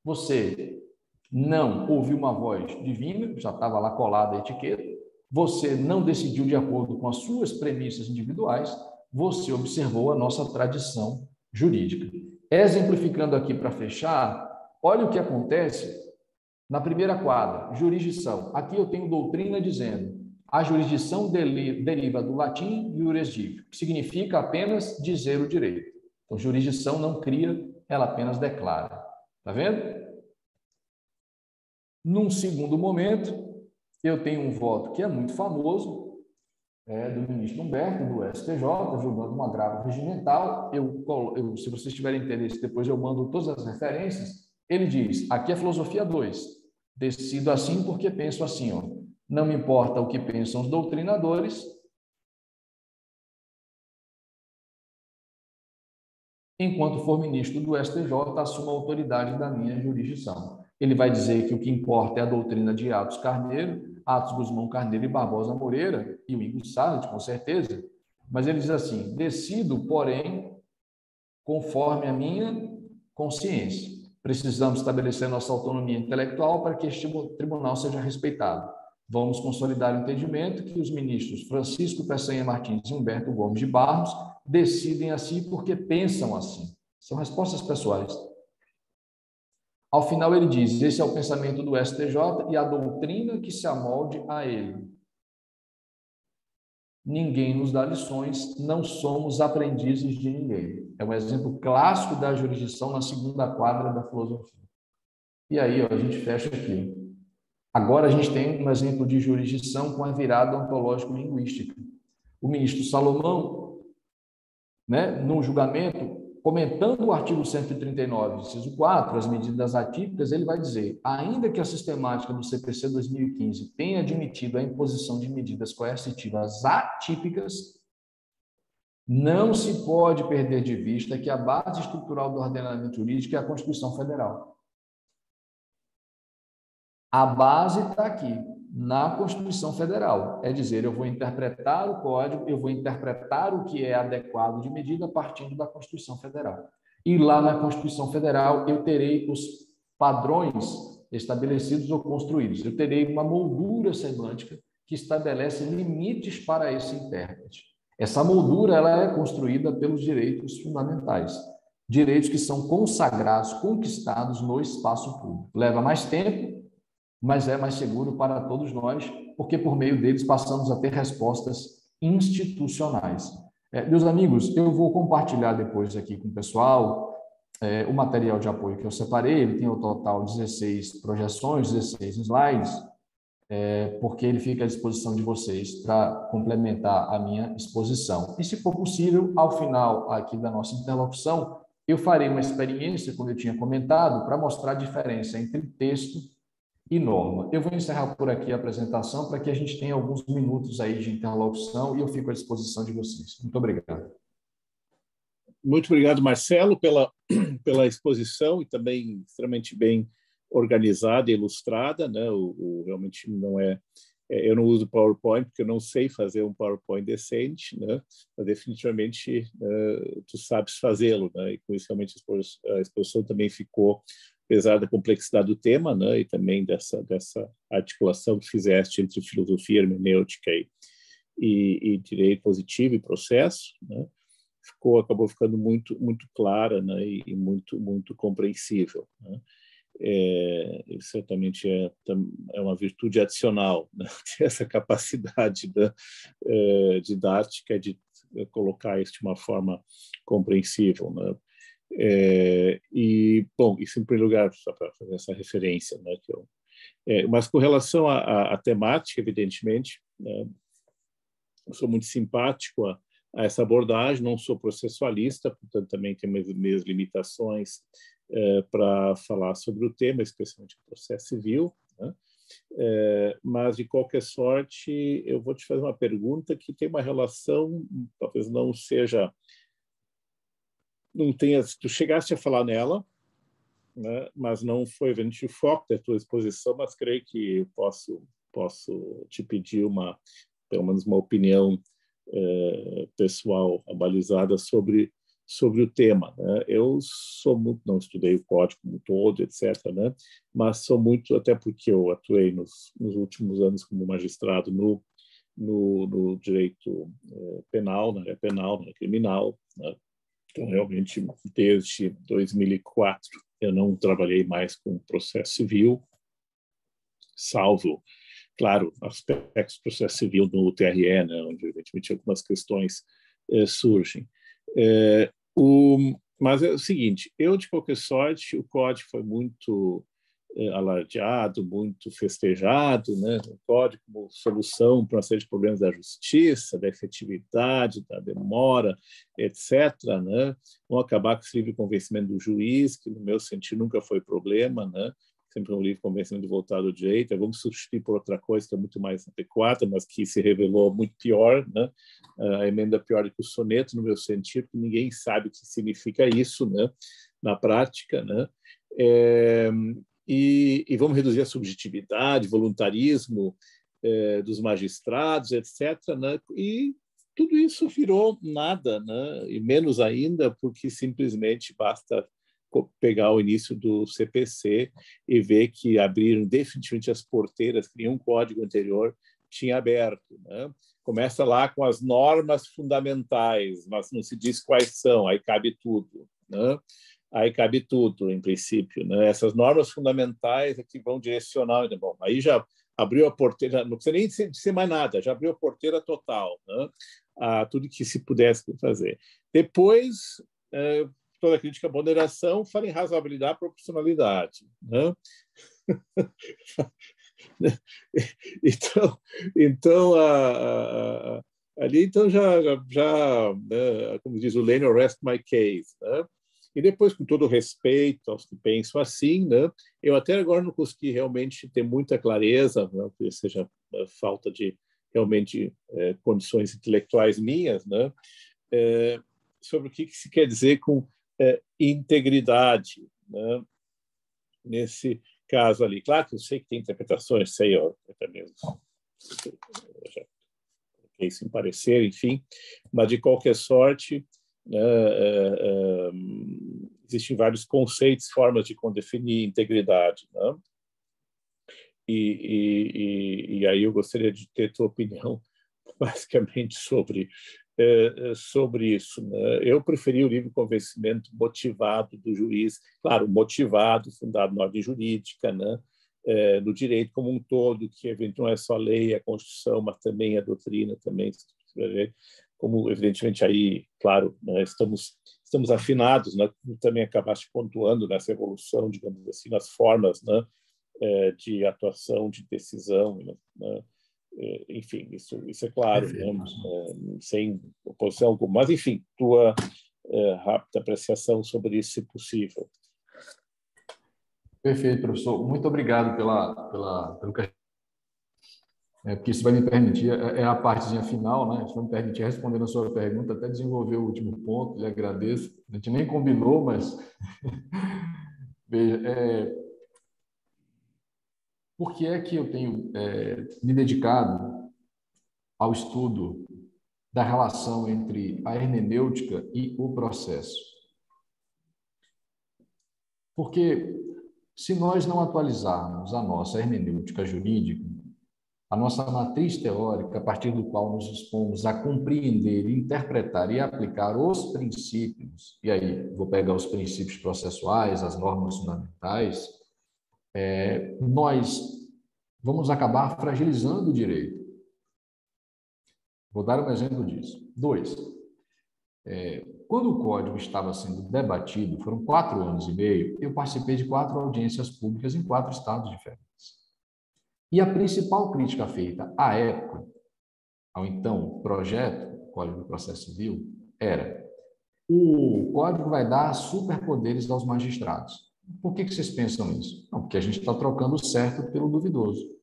você não ouviu uma voz divina, já estava lá colada a etiqueta, você não decidiu de acordo com as suas premissas individuais, você observou a nossa tradição jurídica. Exemplificando aqui para fechar, olha o que acontece na primeira quadra, jurisdição. Aqui eu tenho doutrina dizendo a jurisdição deriva do latim jurisdictio, que significa apenas dizer o direito. Então, jurisdição não cria, ela apenas declara. Está vendo? Num segundo momento, eu tenho um voto que é muito famoso, do ministro Humberto, do STJ, julgando um agravo regimental. Se vocês tiverem interesse, depois eu mando todas as referências. Ele diz, aqui é filosofia 2, decido assim porque penso assim, ó. Não me importa o que pensam os doutrinadores, enquanto for ministro do STJ, assumo a autoridade da minha jurisdição. Ele vai dizer que o que importa é a doutrina de Atos Carneiro, Atos Guzmão Carneiro e Barbosa Moreira, e o Ingo Salles, com certeza, mas ele diz assim, decido, porém, conforme a minha consciência. Precisamos estabelecer nossa autonomia intelectual para que este tribunal seja respeitado. Vamos consolidar o entendimento que os ministros Francisco Peçanha Martins e Humberto Gomes de Barros decidem assim porque pensam assim. São respostas pessoais. Ao final ele diz, esse é o pensamento do STJ e a doutrina que se amolde a ele. Ninguém nos dá lições, não somos aprendizes de ninguém. É um exemplo clássico da jurisdição na segunda quadra da filosofia. E aí, a gente fecha aqui. Agora a gente tem um exemplo de jurisdição com a virada ontológico-linguística. O ministro Salomão, no julgamento, comentando o artigo 139, inciso 4, as medidas atípicas, ele vai dizer, ainda que a sistemática do CPC 2015 tenha admitido a imposição de medidas coercitivas atípicas, não se pode perder de vista que a base estrutural do ordenamento jurídico é a Constituição Federal. A base está aqui, na Constituição Federal. É dizer, eu vou interpretar o código, eu vou interpretar o que é adequado de medida partindo da Constituição Federal. E lá na Constituição Federal eu terei os padrões estabelecidos ou construídos. Eu terei uma moldura semântica que estabelece limites para esse intérprete. Essa moldura ela é construída pelos direitos fundamentais, direitos que são consagrados, conquistados no espaço público. Leva mais tempo, mas é mais seguro para todos nós, porque por meio deles passamos a ter respostas institucionais. Meus amigos, eu vou compartilhar depois aqui com o pessoal o material de apoio que eu separei. Ele tem ao total 16 projeções, 16 slides, porque ele fica à disposição de vocês para complementar a minha exposição. E, se for possível, ao final aqui da nossa interlocução, eu farei uma experiência, como eu tinha comentado, para mostrar a diferença entre texto e norma. Eu vou encerrar por aqui a apresentação para que a gente tenha alguns minutos aí de interlocução e eu fico à disposição de vocês. Muito obrigado. Muito obrigado, Marcelo, pela exposição e também extremamente bem organizada e ilustrada, né? Realmente não é... Eu não uso PowerPoint porque eu não sei fazer um PowerPoint decente, né? Mas definitivamente tu sabes fazê-lo, né? E com isso realmente a exposição também ficou, apesar da complexidade do tema, né? E também dessa articulação que fizeste entre filosofia, hermenêutica e direito positivo e processo, né? Acabou ficando muito clara, né? E muito compreensível, né? Certamente é uma virtude adicional, né? Essa capacidade didática de colocar isso de uma forma compreensível, né? Bom, isso em primeiro lugar, só para fazer essa referência, né? Mas com relação à temática, evidentemente, né? Eu sou muito simpático a essa abordagem, não sou processualista, portanto também tenho minhas limitações para falar sobre o tema, especialmente o processo civil, né? Mas, de qualquer sorte, eu vou te fazer uma pergunta que tem uma relação, talvez não seja... Tu chegaste a falar nela, né? Mas não foi eventualmente o foco da tua exposição, mas creio que eu posso te pedir pelo menos uma opinião pessoal abalizada sobre o tema, né? Eu não estudei o código como todo, etc., né? Mas sou muito, até porque eu atuei nos últimos anos como magistrado no direito penal, na área penal, na área criminal, né? Então, realmente, desde 2004, eu não trabalhei mais com processo civil, salvo, claro, aspectos do processo civil no TRE, né, onde, evidentemente, algumas questões surgem. Mas é o seguinte, de qualquer sorte, o código foi muito alardeado, muito festejado, né? O código como solução para uma série de problemas da justiça, da efetividade, da demora, etc., né? Vão acabar com esse livre convencimento do juiz, que, no meu sentido, nunca foi problema, né? Sempre um livre convencimento voltado ao direito. Vamos substituir por outra coisa que é muito mais adequada, mas que se revelou muito pior, né? A emenda pior do que o soneto, no meu sentido, que ninguém sabe o que significa isso, né? Na prática, né? E vamos reduzir a subjetividade, voluntarismo dos magistrados, etc., né? E tudo isso virou nada, né? E menos ainda porque simplesmente basta pegar o início do CPC e ver que abriram definitivamente as porteiras que nenhum código anterior tinha aberto, né? Começa lá com as normas fundamentais, mas não se diz quais são, aí cabe tudo, né? Aí cabe tudo, em princípio, né? Essas normas fundamentais é que vão direcionar. Bom, aí já abriu a porteira, não precisa nem dizer mais nada, já abriu a porteira total, né? A tudo que se pudesse fazer. Depois, toda a crítica à moderação fala em razoabilidade e proporcionalidade, né? Então ali então já né, como diz o Lênin, rest my case, né? E depois, com todo o respeito aos que pensam assim, né, eu até agora não consegui realmente ter muita clareza, não que seja falta de realmente condições intelectuais minhas, né, sobre o que se quer dizer com integridade, né, nesse caso ali. Claro que eu sei que tem interpretações, sei eu até mesmo já coloquei isso em parecer, enfim, mas de qualquer sorte, existem vários conceitos, formas de definir integridade, né? E aí eu gostaria de ter tua opinião, basicamente, sobre isso, né? Eu preferi o livre convencimento motivado do juiz, claro, motivado, fundado na ordem jurídica, né? No direito como um todo, que evidentemente não é só a lei, a Constituição, mas também a doutrina, também, como evidentemente aí, claro, né, estamos afinados, né? Também acabaste pontuando nessa evolução, digamos assim, nas formas, né, de atuação, de decisão, né? Enfim, isso é claro, né? Sem oposição alguma. Mas, enfim, tua rápida apreciação sobre isso, se possível. Perfeito, professor. Muito obrigado pelo porque isso vai me permitir, é a partezinha final, né? Isso vai me permitir responder a sua pergunta, até desenvolver o último ponto, lhe agradeço. A gente nem combinou, mas... Veja, por que é que eu tenho me dedicado ao estudo da relação entre a hermenêutica e o processo? Porque se nós não atualizarmos a nossa hermenêutica jurídica, a nossa matriz teórica, a partir do qual nos dispomos a compreender, interpretar e aplicar os princípios, e aí vou pegar os princípios processuais, as normas fundamentais, nós vamos acabar fragilizando o direito. Vou dar um exemplo disso. 2. Quando o Código estava sendo debatido, foram 4 anos e meio, eu participei de 4 audiências públicas em 4 estados diferentes. E a principal crítica feita à época, ao então projeto, Código do Processo Civil, era: o Código vai dar superpoderes aos magistrados. Por que vocês pensam isso? Não, porque a gente está trocando o certo pelo duvidoso.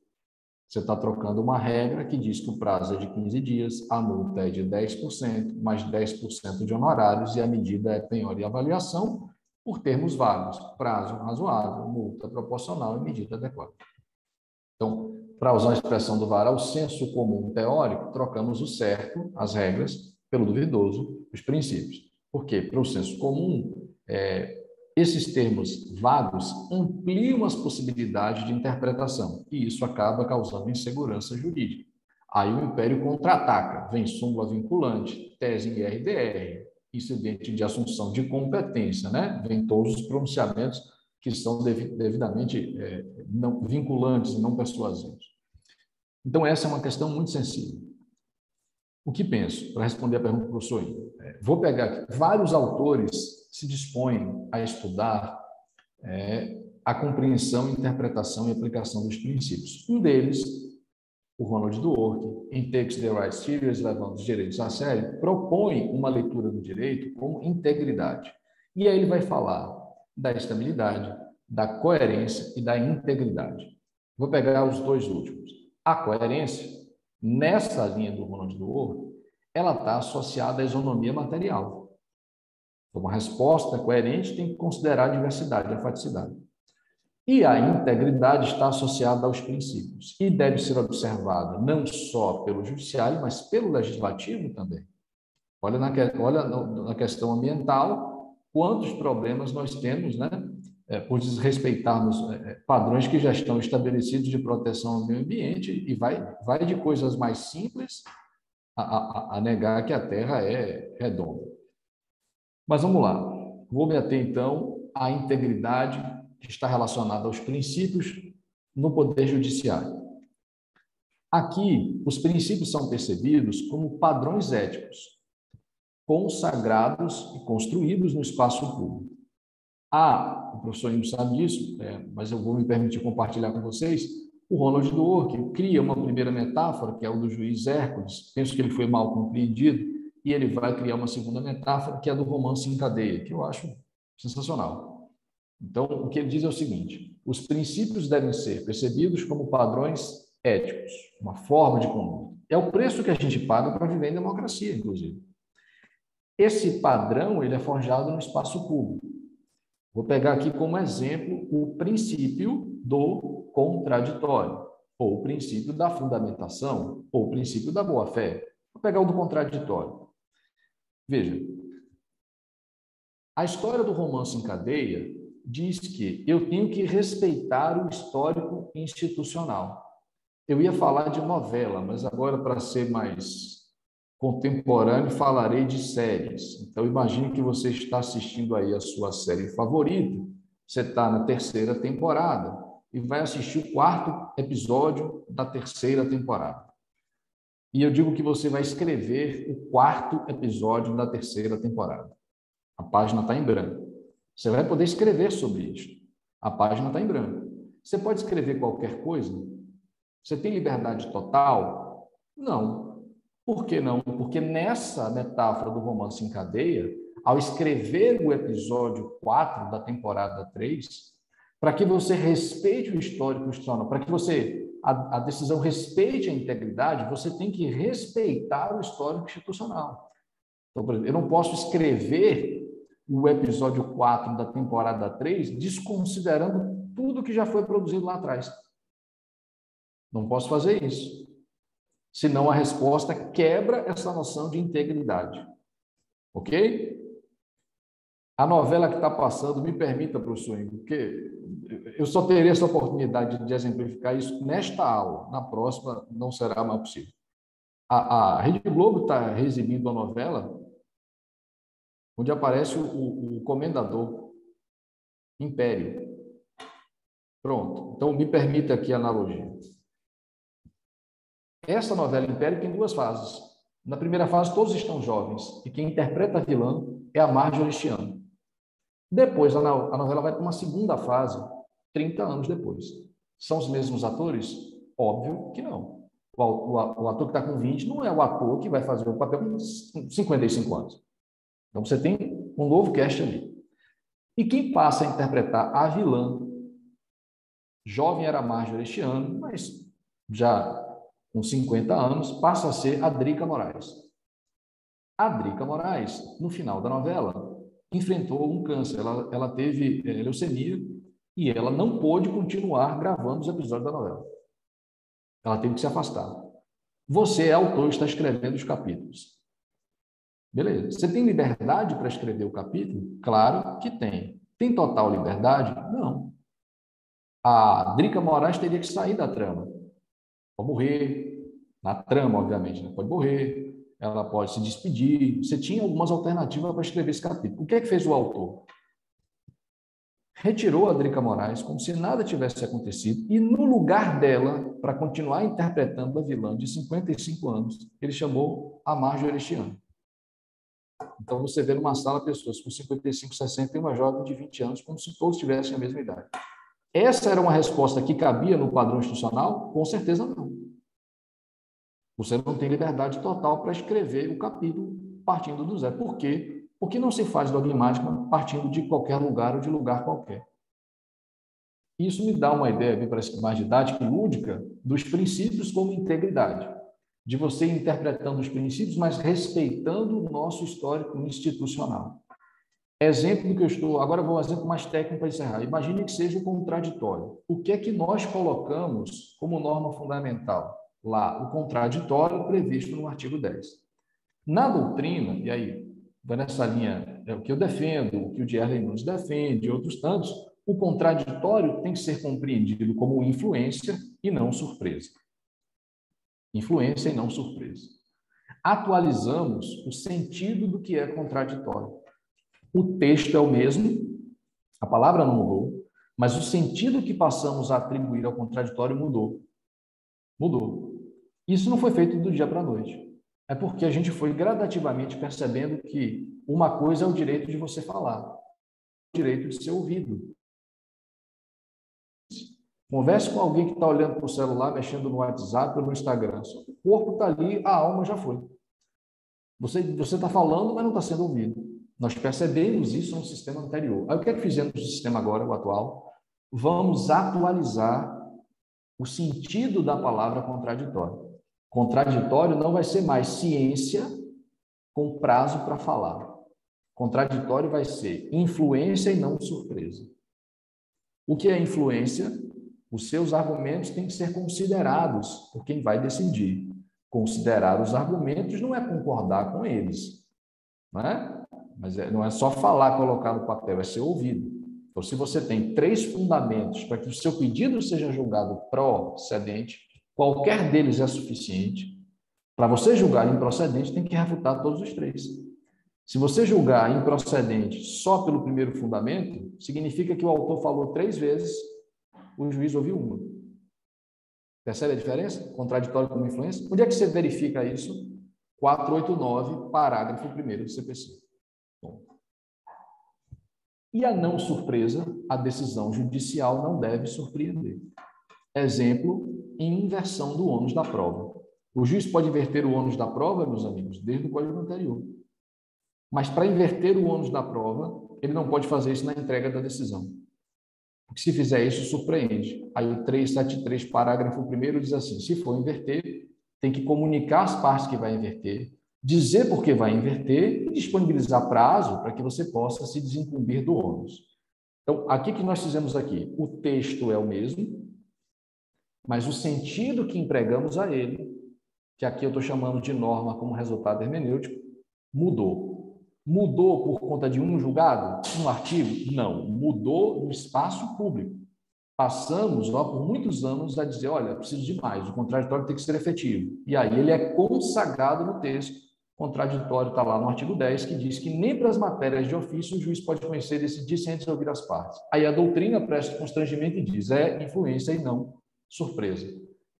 Você está trocando uma regra que diz que o prazo é de 15 dias, a multa é de 10%, mais 10% de honorários e a medida é penhora e avaliação por termos vagos: prazo razoável, multa proporcional e medida adequada. Então, para usar a expressão do VAR, ao senso comum teórico, trocamos o certo, as regras, pelo duvidoso, os princípios. Por quê? Para o senso comum, esses termos vagos ampliam as possibilidades de interpretação, e isso acaba causando insegurança jurídica. Aí o Império contra-ataca, vem súmula vinculante, tese em RDR, incidente de assunção de competência, né? Vem todos os pronunciamentos que são devidamente não vinculantes e não persuasivos. Então, essa é uma questão muito sensível. O que penso? Para responder a pergunta do professor, vou pegar aqui. Vários autores se dispõem a estudar a compreensão, interpretação e aplicação dos princípios. Um deles, o Ronald Dworkin, em Takes the Right Serious, levando os direitos a sério, propõe uma leitura do direito como integridade. E aí ele vai falar da estabilidade, da coerência e da integridade. Vou pegar os 2 últimos. A coerência, nessa linha do Ronald Dworkin, ela está associada à isonomia material. Então, uma resposta coerente tem que considerar a diversidade, a faticidade. E a integridade está associada aos princípios e deve ser observada não só pelo judiciário, mas pelo legislativo também. Olha na questão ambiental, quantos problemas nós temos, né, por desrespeitarmos padrões que já estão estabelecidos de proteção ao meio ambiente, e vai de coisas mais simples a negar que a Terra é redonda. Mas vamos lá. Vou me ater, então, à integridade que está relacionada aos princípios no Poder Judiciário. Aqui, os princípios são percebidos como padrões éticos, consagrados e construídos no espaço público. O professor Ingo sabe disso, mas eu vou me permitir compartilhar com vocês. O Ronald Dworkin cria uma primeira metáfora, que é o do juiz Hércules. Penso que ele foi mal compreendido, e ele vai criar uma segunda metáfora, que é a do romance em cadeia, que eu acho sensacional. Então, o que ele diz é o seguinte: os princípios devem ser percebidos como padrões éticos, uma forma de conduta. É o preço que a gente paga para viver em democracia, inclusive. Esse padrão ele é forjado no espaço público. Vou pegar aqui como exemplo o princípio do contraditório, ou o princípio da fundamentação, ou o princípio da boa-fé. Vou pegar o do contraditório. Veja, a história do romance em cadeia diz que eu tenho que respeitar o histórico institucional. Eu ia falar de novela, mas agora, para ser mais contemporâneo, falarei de séries. Então, imagine que você está assistindo aí a sua série favorita, você está na 3ª temporada e vai assistir o 4º episódio da 3ª temporada. E eu digo que você vai escrever o 4º episódio da 3ª temporada. A página está em branco. Você vai poder escrever sobre isso. A página está em branco. Você pode escrever qualquer coisa? Você tem liberdade total? Não. Por que não? Porque nessa metáfora do romance em cadeia, ao escrever o episódio 4 da temporada 3, para que você respeite o histórico institucional, para que a decisão respeite a integridade, você tem que respeitar o histórico institucional. Então, por exemplo, eu não posso escrever o episódio 4 da temporada 3 desconsiderando tudo que já foi produzido lá atrás. Não posso fazer isso. Senão a resposta quebra essa noção de integridade. Ok? A novela que está passando, me permita, professor Ingo, porque eu só terei essa oportunidade de exemplificar isso nesta aula. Na próxima não será mais possível. A Rede Globo está exibindo uma novela onde aparece o comendador Império. Pronto. Então, me permita aqui a analogia. Essa novela Império tem 2 fases. Na primeira fase, todos estão jovens, e quem interpreta a vilã é a Marjorie este ano. Depois, a novela vai para uma segunda fase, 30 anos depois. São os mesmos atores? Óbvio que não. O ator que está com 20 não é o ator que vai fazer o papel com 55 anos. Então, você tem um novo cast ali. E quem passa a interpretar a vilã, jovem era a Marjorie este ano, mas já com 50 anos, passa a ser a Drica Moraes. A Drica Moraes, no final da novela, enfrentou um câncer. Ela teve leucemia e ela não pôde continuar gravando os episódios da novela. Ela teve que se afastar. Você é autor e está escrevendo os capítulos. Beleza. Você tem liberdade para escrever o capítulo? Claro que tem. Tem total liberdade? Não. A Drica Moraes teria que sair da trama. Pode morrer, na trama, obviamente, né? Pode morrer, ela pode se despedir. Você tinha algumas alternativas para escrever esse capítulo. O que é que fez o autor? Retirou a Drica Moraes como se nada tivesse acontecido e, no lugar dela, para continuar interpretando a vilã de 55 anos, ele chamou a Marjorie este ano. Então, você vê numa sala pessoas com 55, 60 e uma jovem de 20 anos, como se todos tivessem a mesma idade. Essa era uma resposta que cabia no padrão institucional? Com certeza não. Você não tem liberdade total para escrever o capítulo partindo do zero. Por quê? Porque não se faz dogmática partindo de qualquer lugar ou de lugar qualquer. Isso me dá uma ideia, me parece mais didática e lúdica, dos princípios como integridade. De você interpretando os princípios, mas respeitando o nosso histórico institucional. Exemplo do que eu estou... Agora vou um exemplo mais técnico para encerrar. Imagine que seja o contraditório. O que é que nós colocamos como norma fundamental? Lá, o contraditório previsto no artigo 10. Na doutrina, e aí, vai nessa linha, é o que eu defendo, o que o Gerley Nunes defende, e outros tantos, o contraditório tem que ser compreendido como influência e não surpresa. Influência e não surpresa. Atualizamos o sentido do que é contraditório. O texto é o mesmo, a palavra não mudou, mas o sentido que passamos a atribuir ao contraditório mudou. Mudou. Isso não foi feito do dia para a noite. É porque a gente foi gradativamente percebendo que uma coisa é o direito de você falar, o direito de ser ouvido. Converse com alguém que está olhando para o celular, mexendo no WhatsApp ou no Instagram. O corpo está ali, a alma já foi. Você está falando, mas não está sendo ouvido. Nós percebemos isso no sistema anterior. Aí o que é que fizemos no sistema agora, o atual? Vamos atualizar o sentido da palavra contraditório. Contraditório não vai ser mais ciência com prazo para falar. Contraditório vai ser influência e não surpresa. O que é influência? Os seus argumentos têm que ser considerados por quem vai decidir. Considerar os argumentos não é concordar com eles, não é? Mas não é só falar, colocar no papel, é ser ouvido. Então, se você tem 3 fundamentos para que o seu pedido seja julgado procedente, qualquer deles é suficiente. Para você julgar improcedente, tem que refutar todos os 3. Se você julgar improcedente só pelo primeiro fundamento, significa que o autor falou 3 vezes, o juiz ouviu 1. Percebe a diferença? Contraditório como influência. Onde é que você verifica isso? 489, parágrafo 1º do CPC. Bom. E a não surpresa, a decisão judicial não deve surpreender. Exemplo, em inversão do ônus da prova. O juiz pode inverter o ônus da prova, meus amigos, desde o código anterior. Mas para inverter o ônus da prova, ele não pode fazer isso na entrega da decisão. Porque se fizer isso, surpreende. Aí o 373, parágrafo 1º, diz assim, se for inverter, tem que comunicar as partes que vai inverter, dizer por que vai inverter e disponibilizar prazo para que você possa se desincumbir do ônus. Então, aqui que nós fizemos aqui, o texto é o mesmo, mas o sentido que empregamos a ele, que aqui eu estou chamando de norma como resultado hermenêutico, mudou. Mudou por conta de um julgado? Um artigo? Não. Mudou no espaço público. Passamos por muitos anos a dizer, olha, preciso de mais, o contraditório tem que ser efetivo. E aí ele é consagrado no texto. O contraditório está lá no artigo 10, que diz que nem para as matérias de ofício o juiz pode conhecer e decidir sem antes ouvir as partes. Aí a doutrina presta constrangimento e diz, é influência e não surpresa.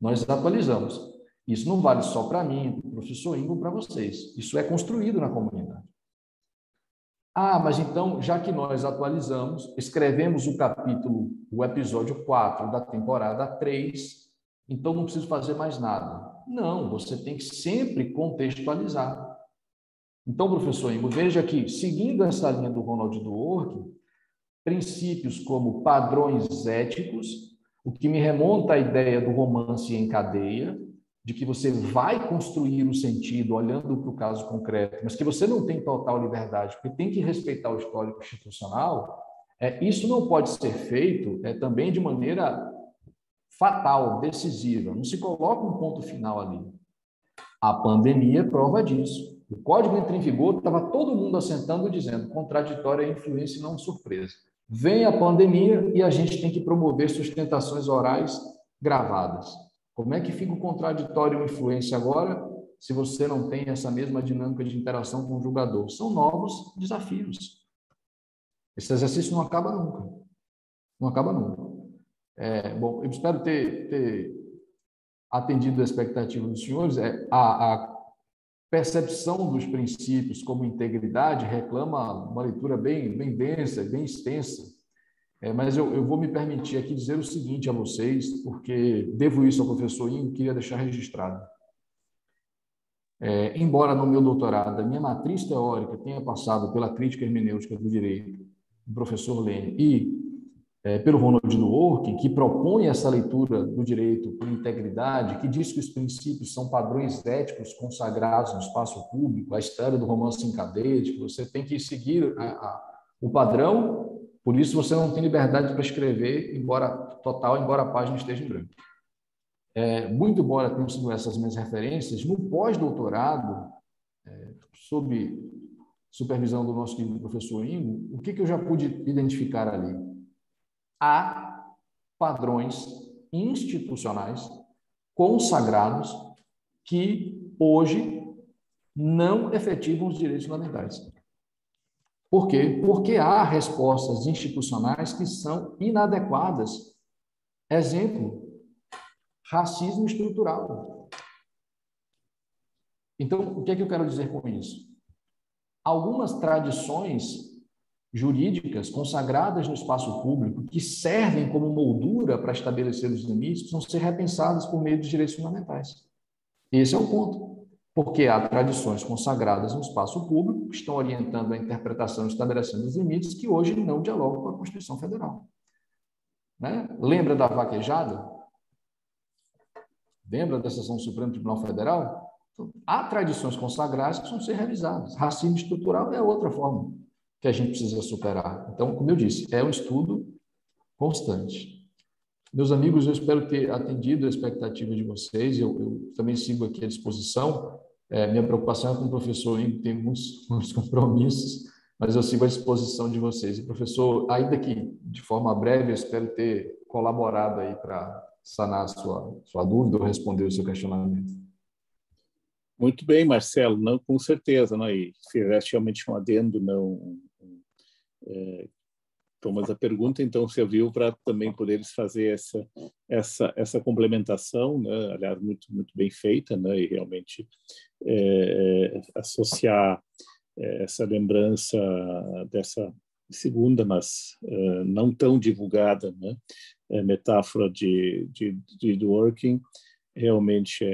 Nós atualizamos. Isso não vale só para mim, para o professor Ingo, para vocês. Isso é construído na comunidade. Ah, mas então, já que nós atualizamos, escrevemos o episódio 4 da temporada 3, então não preciso fazer mais nada. Não, você tem que sempre contextualizar. Então, professor Ingo, veja que, seguindo essa linha do Ronald Dworkin, princípios como padrões éticos, o que me remonta à ideia do romance em cadeia, de que você vai construir o sentido olhando para o caso concreto, mas que você não tem total liberdade, porque tem que respeitar o histórico institucional, isso não pode ser feito também de maneira fatal, decisiva. Não se coloca um ponto final ali. A pandemia é prova disso. O código entra em vigor, estava todo mundo assentando dizendo contraditório é influência e não surpresa. Vem a pandemia e a gente tem que promover sustentações orais gravadas. Como é que fica o contraditório e influência agora, se você não tem essa mesma dinâmica de interação com o julgador? São novos desafios. Esse exercício não acaba nunca. Não acaba nunca. Bom, eu espero ter atendido a expectativa dos senhores. A percepção dos princípios como integridade reclama uma leitura bem densa, bem extensa. Mas eu vou me permitir aqui dizer o seguinte a vocês, porque devo isso ao professor Ingo, queria deixar registrado. Embora no meu doutorado a minha matriz teórica tenha passado pela crítica hermenêutica do direito, do professor Lênin, e pelo Ronald Dworkin, que propõe essa leitura do direito por integridade, que diz que os princípios são padrões éticos consagrados no espaço público, a história do romance em cadeia, de que você tem que seguir o padrão. Por isso, você não tem liberdade para escrever, embora a página esteja em branco. Muito embora tenham sido essas minhas referências, no pós-doutorado, sob supervisão do nosso querido professor Ingo, o que eu já pude identificar ali? Há padrões institucionais consagrados que hoje não efetivam os direitos fundamentais. Por quê? Porque há respostas institucionais que são inadequadas. Exemplo, racismo estrutural. Então, o que é que eu quero dizer com isso? Algumas tradições jurídicas consagradas no espaço público que servem como moldura para estabelecer os limites precisam ser repensadas por meio dos direitos fundamentais. Esse é o ponto. Porque há tradições consagradas no espaço público que estão orientando a interpretação e estabelecendo os limites que hoje não dialogam com a Constituição Federal. Né? Lembra da vaquejada? Lembra da sessão do Supremo Tribunal Federal? Então, há tradições consagradas que precisam ser revisadas. Racismo estrutural é outra forma que a gente precisa superar. Então, como eu disse, é um estudo constante. Meus amigos, eu espero ter atendido a expectativa de vocês. Eu também sigo aqui à disposição. Minha preocupação é com o professor Ingo, tem muitos compromissos, mas eu sigo à disposição de vocês. E, professor, ainda que de forma breve, eu espero ter colaborado aí para sanar a sua dúvida ou responder o seu questionamento. Muito bem, Marcelo, não, com certeza, né? E fizeste realmente um adendo, não, Thomas, a pergunta então serviu para também poderes fazer essa complementação, né? Aliás, muito bem feita, né? E realmente associar essa lembrança dessa segunda, mas não tão divulgada, né? Metáfora de working, realmente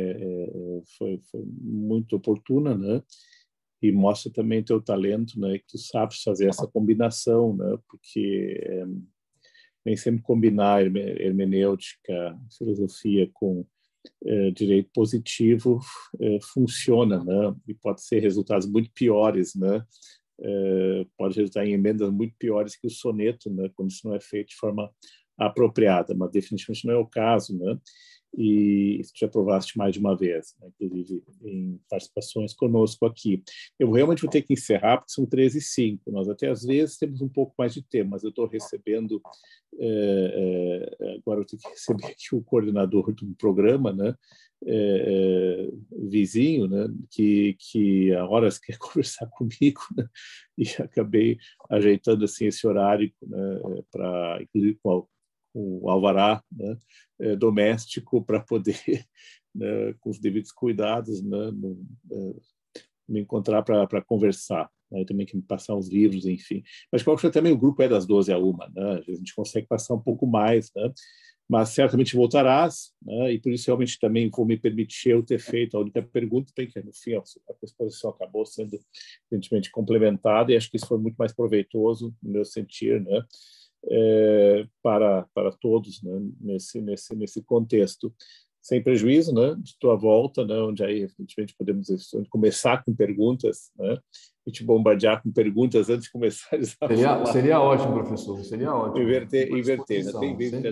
foi muito oportuna, né? E mostra também teu talento, né? Que tu sabes fazer essa combinação, né? Porque nem sempre combinar hermenêutica, filosofia com direito positivo funciona, né? E pode ser resultados muito piores, né? Pode resultar em emendas muito piores que o soneto, né? Quando isso não é feito de forma apropriada, mas definitivamente não é o caso, né? E isso já provaste mais de uma vez, né? Inclusive em participações conosco aqui. Eu realmente vou ter que encerrar, porque são 13h05. Nós até às vezes temos um pouco mais de tempo, mas eu estou recebendo, agora eu tenho que receber aqui o coordenador do programa, né? Vizinho, né? Que há horas quer conversar comigo, né? E acabei ajeitando assim esse horário, né? Para, inclusive, com o alvará, né? Doméstico, para poder, né? Com os devidos cuidados, né? Me encontrar para conversar. Né? Também que me passar uns livros, enfim. Mas qual que também o grupo é das 12h à 1, né? A gente consegue passar um pouco mais, né? Mas certamente voltarás, né? E por isso realmente também vou me permitir eu ter feito a única pergunta, bem que no fim a exposição acabou sendo evidentemente complementada, e acho que isso foi muito mais proveitoso no meu sentir, né? Para todos, né? Nesse contexto, sem prejuízo, né? De tua volta, né? Onde aí evidentemente podemos começar com perguntas, né? E te bombardear com perguntas antes de começar a falar. Seria ótimo, professor, seria ótimo. Inverter.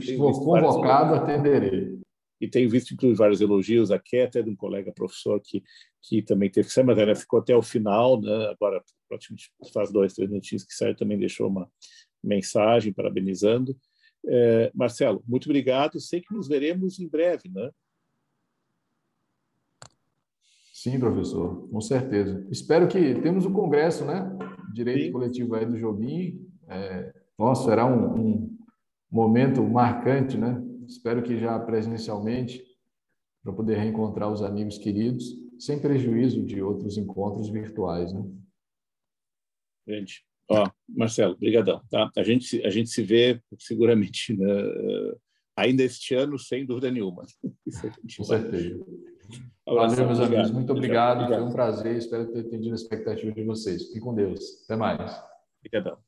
Se for convocado, atenderei. E tenho visto, inclusive, vários elogios aqui, até de um colega professor que também teve que sair, mas ela ficou até o final, né? Agora, praticamente faz 2-3 minutinhos que saiu, também deixou uma mensagem parabenizando. Marcelo, muito obrigado. Sei que nos veremos em breve, né? Sim, professor, com certeza. Espero que temos o congresso, né? Direito Sim. coletivo aí do Jobim. Nossa, será um momento marcante, né? Espero que já presencialmente, para poder reencontrar os amigos queridos, sem prejuízo de outros encontros virtuais, né? Gente, Marcelo, brigadão, tá? A gente se vê seguramente, né? Ainda este ano, sem dúvida nenhuma. Com certeza. Abração, Valeu, meus amigos. Muito obrigado. Obrigado. Foi um prazer. Espero ter atendido a expectativa de vocês. Fiquem com Deus. Até mais. Obrigadão.